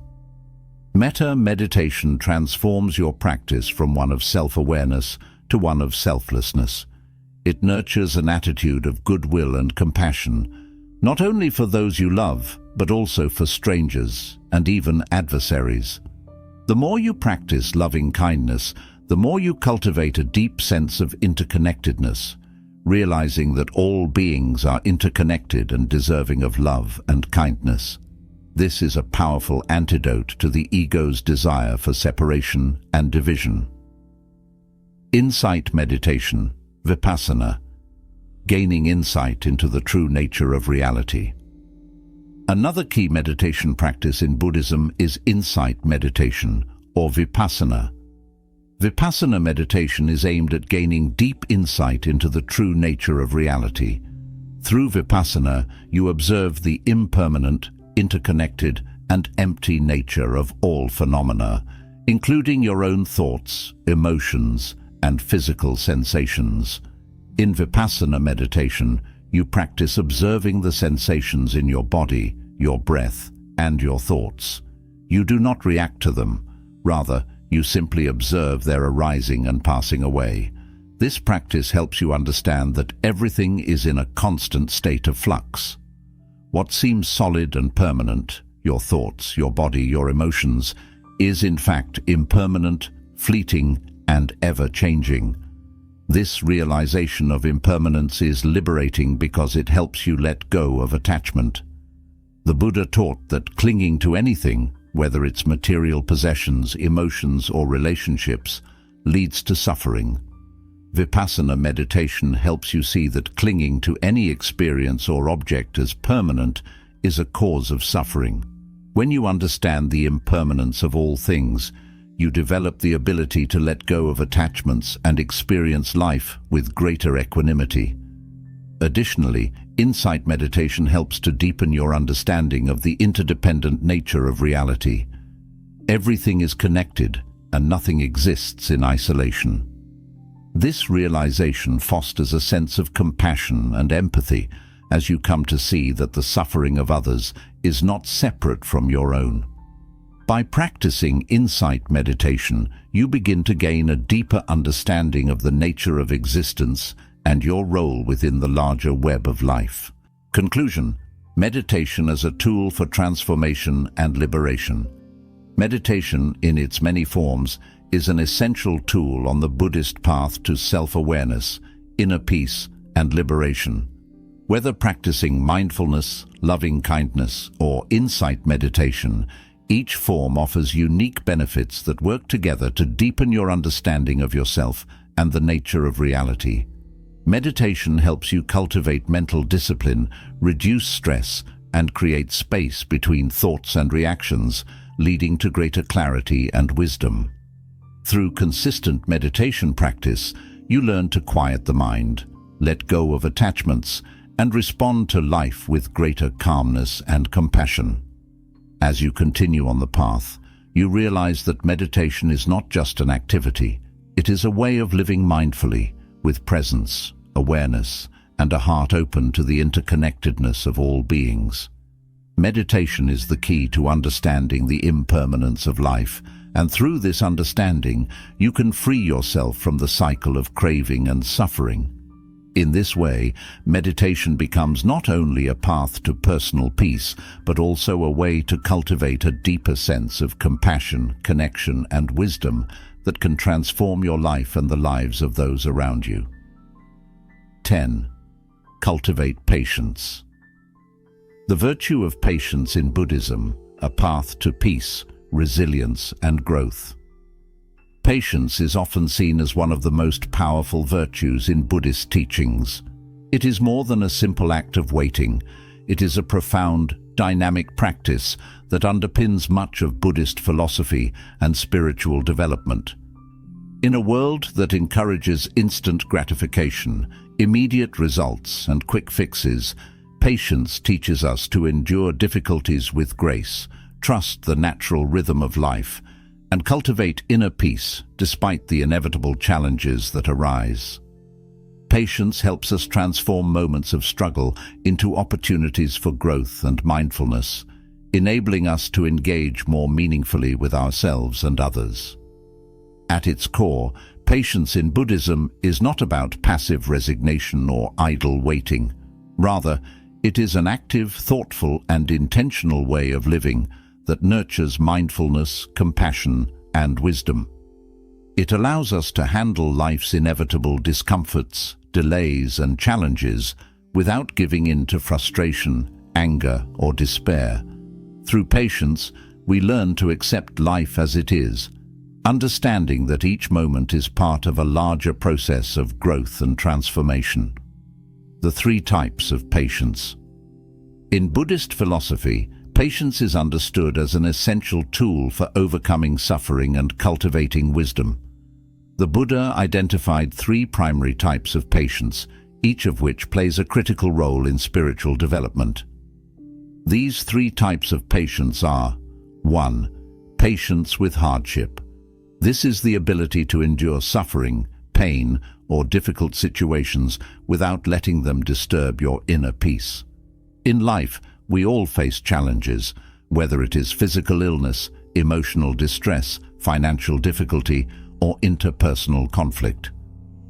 Metta meditation transforms your practice from one of self-awareness to one of selflessness. It nurtures an attitude of goodwill and compassion, not only for those you love, but also for strangers and even adversaries. The more you practice loving kindness, the more you cultivate a deep sense of interconnectedness, realizing that all beings are interconnected and deserving of love and kindness. This is a powerful antidote to the ego's desire for separation and division. Insight meditation, vipassana, gaining insight into the true nature of reality. Another key meditation practice in Buddhism is insight meditation, or vipassana. Vipassana meditation is aimed at gaining deep insight into the true nature of reality. Through vipassana, you observe the impermanent, interconnected, and empty nature of all phenomena, including your own thoughts, emotions, and physical sensations. In vipassana meditation, you practice observing the sensations in your body, your breath, and your thoughts. You do not react to them. Rather, you simply observe their arising and passing away. This practice helps you understand that everything is in a constant state of flux. What seems solid and permanent your thoughts, your body, your emotions, is in fact impermanent, fleeting, and ever-changing. This realization of impermanence is liberating because it helps you let go of attachment. The Buddha taught that clinging to anything, whether it's material possessions, emotions, or relationships, leads to suffering. Vipassana meditation helps you see that clinging to any experience or object as permanent is a cause of suffering. When you understand the impermanence of all things, you develop the ability to let go of attachments and experience life with greater equanimity. Additionally, insight meditation helps to deepen your understanding of the interdependent nature of reality. Everything is connected, and nothing exists in isolation. This realization fosters a sense of compassion and empathy as you come to see that the suffering of others is not separate from your own. By practicing insight meditation, you begin to gain a deeper understanding of the nature of existence and your role within the larger web of life. Conclusion: meditation as a tool for transformation and liberation. Meditation, in its many forms, is an essential tool on the Buddhist path to self-awareness, inner peace, and liberation. Whether practicing mindfulness, loving kindness, or insight meditation, each form offers unique benefits that work together to deepen your understanding of yourself and the nature of reality. Meditation helps you cultivate mental discipline, reduce stress, and create space between thoughts and reactions, leading to greater clarity and wisdom. Through consistent meditation practice, you learn to quiet the mind, let go of attachments, and respond to life with greater calmness and compassion. As you continue on the path, you realize that meditation is not just an activity. It is a way of living mindfully, with presence, awareness, and a heart open to the interconnectedness of all beings. Meditation is the key to understanding the impermanence of life, and through this understanding, you can free yourself from the cycle of craving and suffering. In this way, meditation becomes not only a path to personal peace, but also a way to cultivate a deeper sense of compassion, connection, and wisdom that can transform your life and the lives of those around you. 10. Cultivate patience. The virtue of patience in Buddhism, a path to peace, resilience, and growth. Patience is often seen as one of the most powerful virtues in Buddhist teachings. It is more than a simple act of waiting. It is a profound, dynamic practice that underpins much of Buddhist philosophy and spiritual development. In a world that encourages instant gratification, immediate results, and quick fixes, patience teaches us to endure difficulties with grace, trust the natural rhythm of life, and cultivate inner peace despite the inevitable challenges that arise. Patience helps us transform moments of struggle into opportunities for growth and mindfulness, enabling us to engage more meaningfully with ourselves and others. At its core, patience in Buddhism is not about passive resignation or idle waiting. Rather, it is an active, thoughtful, and intentional way of living that nurtures mindfulness, compassion, and wisdom. It allows us to handle life's inevitable discomforts, delays, and challenges without giving in to frustration, anger, or despair. Through patience, we learn to accept life as it is, understanding that each moment is part of a larger process of growth and transformation. The 3 types of patience. In Buddhist philosophy, patience is understood as an essential tool for overcoming suffering and cultivating wisdom. The Buddha identified 3 primary types of patience, each of which plays a critical role in spiritual development. These 3 types of patience are: 1. Patience with hardship. This is the ability to endure suffering, pain, or difficult situations without letting them disturb your inner peace. In life, we all face challenges, whether it is physical illness, emotional distress, financial difficulty, or interpersonal conflict.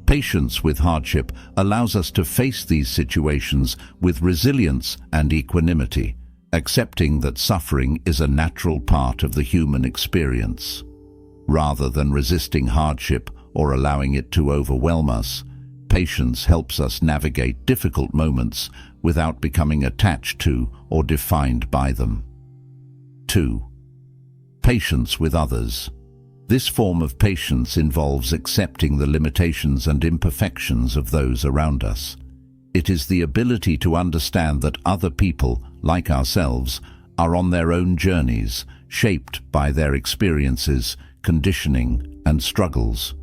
Patience with hardship allows us to face these situations with resilience and equanimity, accepting that suffering is a natural part of the human experience. Rather than resisting hardship or allowing it to overwhelm us, patience helps us navigate difficult moments without becoming attached to or defined by them. 2. Patience with others. This form of patience involves accepting the limitations and imperfections of those around us. It is the ability to understand that other people, like ourselves, are on their own journeys, shaped by their experiences, conditioning, and struggles.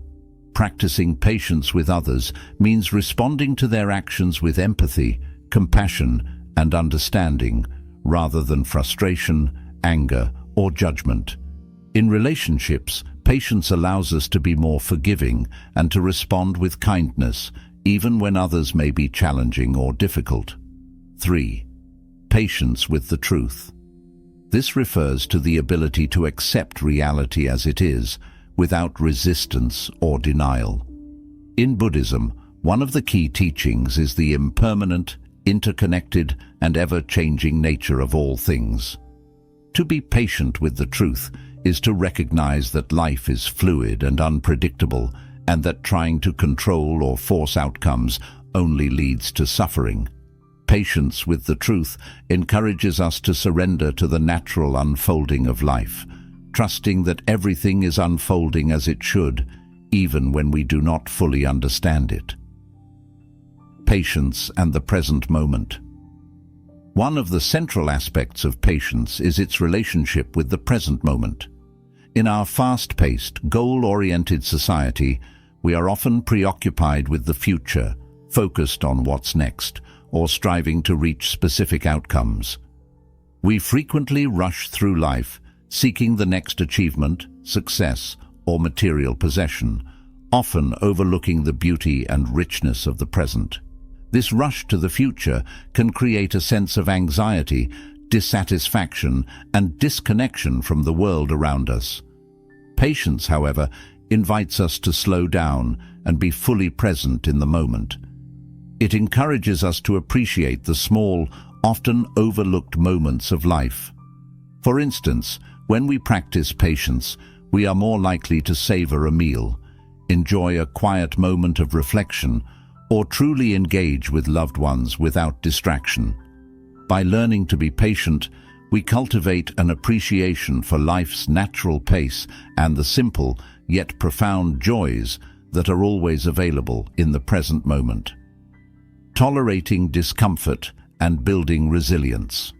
Practicing patience with others means responding to their actions with empathy, compassion, and understanding, rather than frustration, anger, or judgment. In relationships, patience allows us to be more forgiving and to respond with kindness, even when others may be challenging or difficult. 3. Patience with the truth. This refers to the ability to accept reality as it is, without resistance or denial. In Buddhism, one of the key teachings is the impermanent, interconnected, and ever-changing nature of all things. To be patient with the truth is to recognize that life is fluid and unpredictable, and that trying to control or force outcomes only leads to suffering. Patience with the truth encourages us to surrender to the natural unfolding of life, trusting that everything is unfolding as it should, even when we do not fully understand it. Patience and the present moment. One of the central aspects of patience is its relationship with the present moment. In our fast-paced, goal-oriented society, we are often preoccupied with the future, focused on what's next, or striving to reach specific outcomes. We frequently rush through life, seeking the next achievement, success, or material possession, often overlooking the beauty and richness of the present. This rush to the future can create a sense of anxiety, dissatisfaction, and disconnection from the world around us. Patience, however, invites us to slow down and be fully present in the moment. It encourages us to appreciate the small, often overlooked moments of life. For instance, when we practice patience, we are more likely to savor a meal, enjoy a quiet moment of reflection, or truly engage with loved ones without distraction. By learning to be patient, we cultivate an appreciation for life's natural pace and the simple yet profound joys that are always available in the present moment. Tolerating discomfort and building resilience.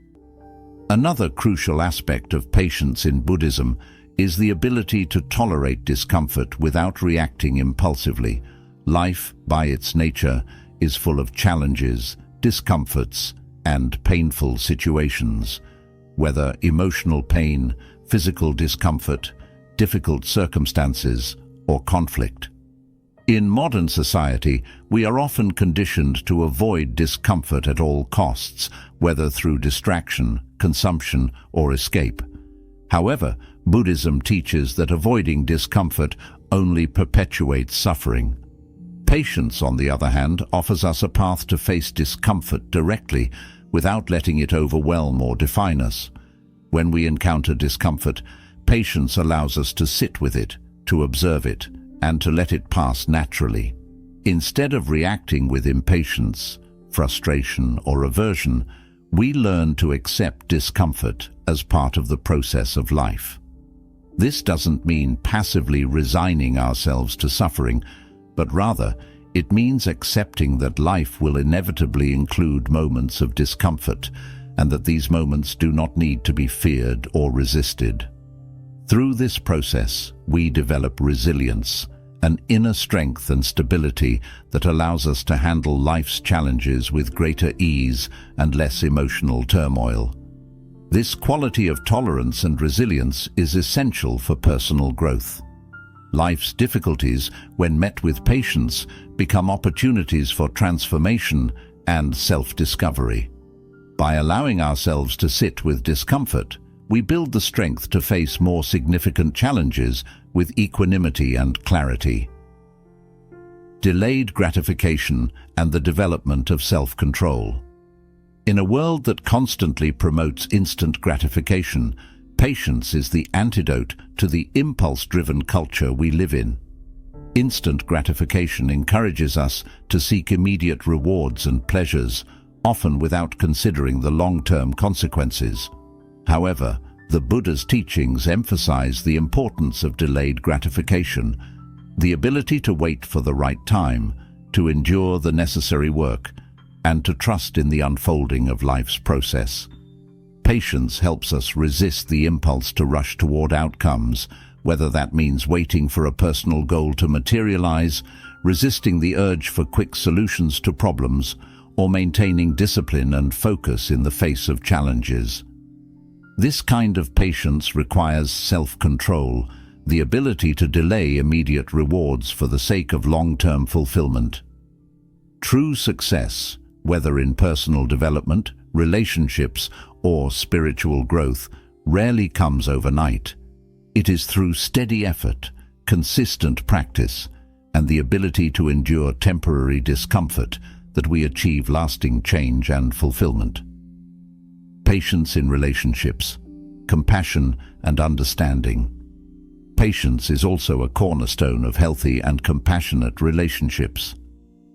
Another crucial aspect of patience in Buddhism is the ability to tolerate discomfort without reacting impulsively. Life, by its nature, is full of challenges, discomforts, and painful situations. Whether emotional pain, physical discomfort, difficult circumstances, or conflict. In modern society, we are often conditioned to avoid discomfort at all costs, whether through distraction, consumption, or escape. However, Buddhism teaches that avoiding discomfort only perpetuates suffering. Patience, on the other hand, offers us a path to face discomfort directly, without letting it overwhelm or define us. When we encounter discomfort, patience allows us to sit with it, to observe it, and to let it pass naturally. Instead of reacting with impatience, frustration, or aversion, we learn to accept discomfort as part of the process of life. This doesn't mean passively resigning ourselves to suffering, but rather, it means accepting that life will inevitably include moments of discomfort, and that these moments do not need to be feared or resisted. Through this process, we develop resilience, an inner strength and stability that allows us to handle life's challenges with greater ease and less emotional turmoil. This quality of tolerance and resilience is essential for personal growth. Life's difficulties, when met with patience, become opportunities for transformation and self-discovery. By allowing ourselves to sit with discomfort, we build the strength to face more significant challenges with equanimity and clarity. Delayed gratification and the development of self-control. In a world that constantly promotes instant gratification, patience is the antidote to the impulse-driven culture we live in. Instant gratification encourages us to seek immediate rewards and pleasures, often without considering the long-term consequences. However, the Buddha's teachings emphasize the importance of delayed gratification, the ability to wait for the right time, to endure the necessary work, and to trust in the unfolding of life's process. Patience helps us resist the impulse to rush toward outcomes, whether that means waiting for a personal goal to materialize, resisting the urge for quick solutions to problems, or maintaining discipline and focus in the face of challenges. This kind of patience requires self-control, the ability to delay immediate rewards for the sake of long-term fulfillment. True success, whether in personal development, relationships, or spiritual growth, rarely comes overnight. It is through steady effort, consistent practice, and the ability to endure temporary discomfort that we achieve lasting change and fulfillment. Patience in relationships, compassion and understanding. Patience is also a cornerstone of healthy and compassionate relationships.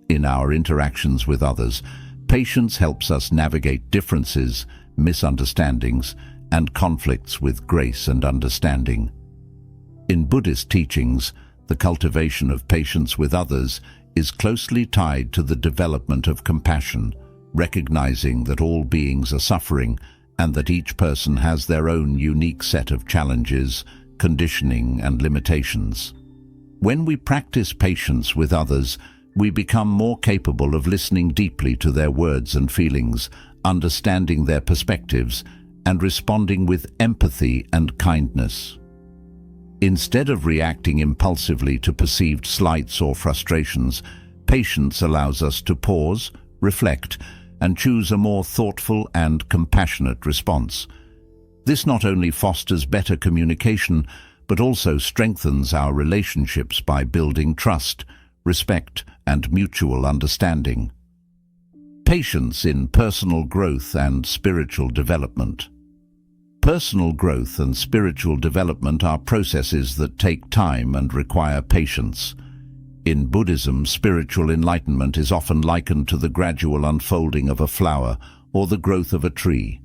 In our interactions with others, patience helps us navigate differences, misunderstandings, and conflicts with grace and understanding. In Buddhist teachings, the cultivation of patience with others is closely tied to the development of compassion, recognizing that all beings are suffering and that each person has their own unique set of challenges, conditioning, and limitations. When we practice patience with others, we become more capable of listening deeply to their words and feelings, understanding their perspectives, and responding with empathy and kindness. Instead of reacting impulsively to perceived slights or frustrations, patience allows us to pause, reflect, and choose a more thoughtful and compassionate response. This not only fosters better communication, but also strengthens our relationships by building trust, respect, and mutual understanding. Patience in personal growth and spiritual development. Personal growth and spiritual development are processes that take time and require patience. In Buddhism, spiritual enlightenment is often likened to the gradual unfolding of a flower or the growth of a tree.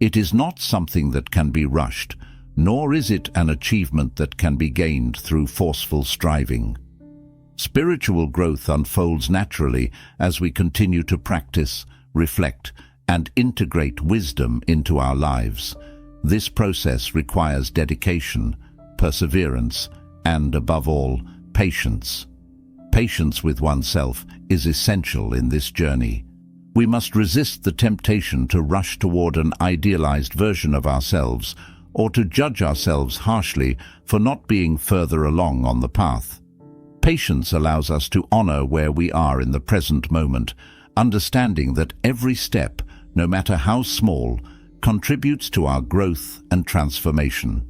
It is not something that can be rushed, nor is it an achievement that can be gained through forceful striving. Spiritual growth unfolds naturally as we continue to practice, reflect, and integrate wisdom into our lives. This process requires dedication, perseverance, and, above all, patience. Patience with oneself is essential in this journey. We must resist the temptation to rush toward an idealized version of ourselves or to judge ourselves harshly for not being further along on the path. Patience allows us to honor where we are in the present moment, understanding that every step, no matter how small, contributes to our growth and transformation.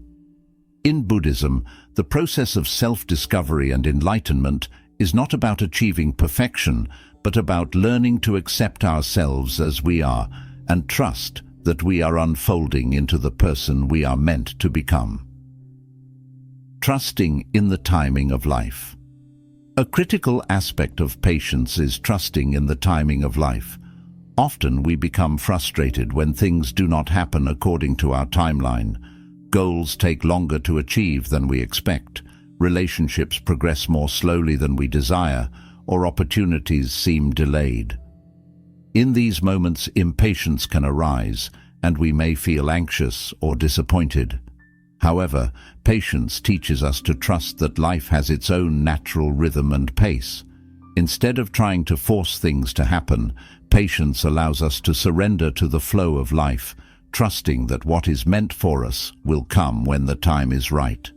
In Buddhism, the process of self-discovery and enlightenment is not about achieving perfection, but about learning to accept ourselves as we are and trust that we are unfolding into the person we are meant to become. Trusting in the timing of life. A critical aspect of patience is trusting in the timing of life. Often we become frustrated when things do not happen according to our timeline. Goals take longer to achieve than we expect, relationships progress more slowly than we desire, or opportunities seem delayed. In these moments, impatience can arise, and we may feel anxious or disappointed. However, patience teaches us to trust that life has its own natural rhythm and pace. Instead of trying to force things to happen, patience allows us to surrender to the flow of life, trusting that what is meant for us will come when the time is right.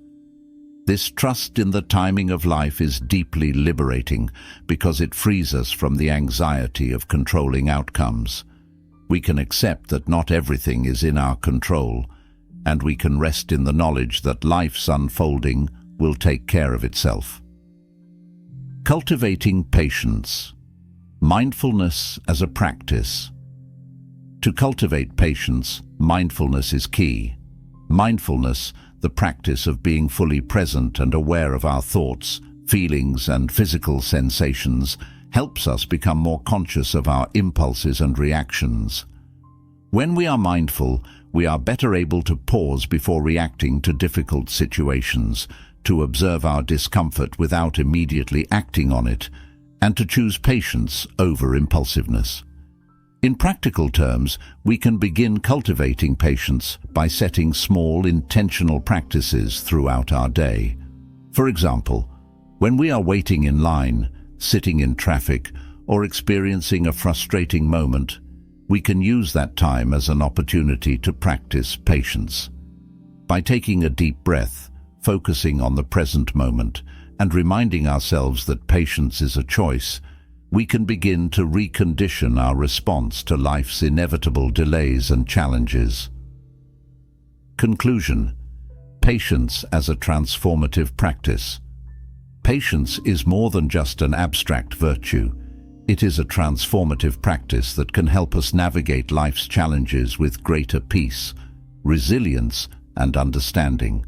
This trust in the timing of life is deeply liberating because it frees us from the anxiety of controlling outcomes. We can accept that not everything is in our control, and we can rest in the knowledge that life's unfolding will take care of itself. Cultivating patience. Mindfulness as a practice. To cultivate patience, mindfulness is key. Mindfulness, the practice of being fully present and aware of our thoughts, feelings and physical sensations, helps us become more conscious of our impulses and reactions. When we are mindful, we are better able to pause before reacting to difficult situations, to observe our discomfort without immediately acting on it, and to choose patience over impulsiveness. In practical terms, we can begin cultivating patience by setting small, intentional practices throughout our day. For example, when we are waiting in line, sitting in traffic, or experiencing a frustrating moment, we can use that time as an opportunity to practice patience. By taking a deep breath, focusing on the present moment, and reminding ourselves that patience is a choice, we can begin to recondition our response to life's inevitable delays and challenges. Conclusion: patience as a transformative practice. Patience is more than just an abstract virtue. It is a transformative practice that can help us navigate life's challenges with greater peace, resilience, and understanding.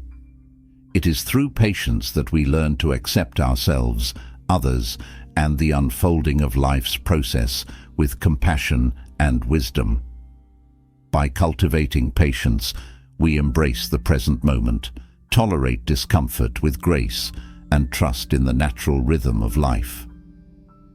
It is through patience that we learn to accept ourselves, others, and the unfolding of life's process with compassion and wisdom. By cultivating patience, we embrace the present moment, tolerate discomfort with grace, and trust in the natural rhythm of life.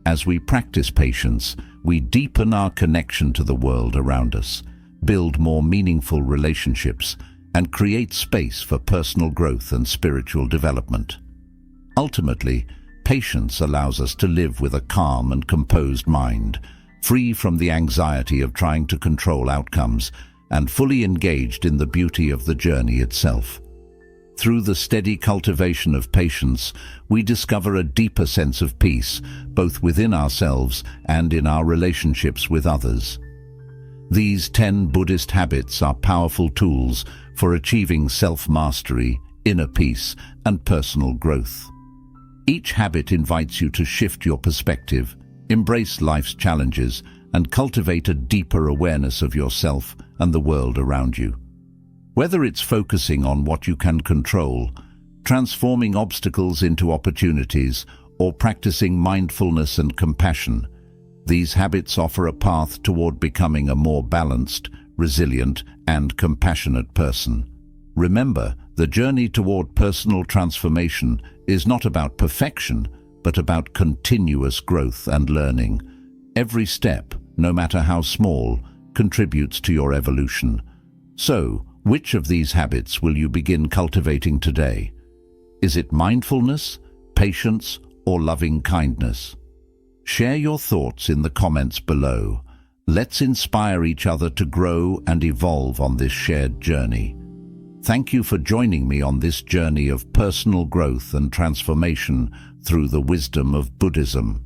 As we practice patience, we deepen our connection to the world around us, build more meaningful relationships, and create space for personal growth and spiritual development. Ultimately, patience allows us to live with a calm and composed mind, free from the anxiety of trying to control outcomes, and fully engaged in the beauty of the journey itself. Through the steady cultivation of patience, we discover a deeper sense of peace, both within ourselves and in our relationships with others. These 10 Buddhist habits are powerful tools for achieving self-mastery, inner peace, and personal growth. Each habit invites you to shift your perspective, embrace life's challenges, and cultivate a deeper awareness of yourself and the world around you. Whether it's focusing on what you can control, transforming obstacles into opportunities, or practicing mindfulness and compassion, these habits offer a path toward becoming a more balanced, resilient, and compassionate person. Remember, the journey toward personal transformation is not about perfection, but about continuous growth and learning. Every step, no matter how small, contributes to your evolution. So, which of these habits will you begin cultivating today? Is it mindfulness, patience, or loving kindness? Share your thoughts in the comments below. Let's inspire each other to grow and evolve on this shared journey. Thank you for joining me on this journey of personal growth and transformation through the wisdom of Buddhism.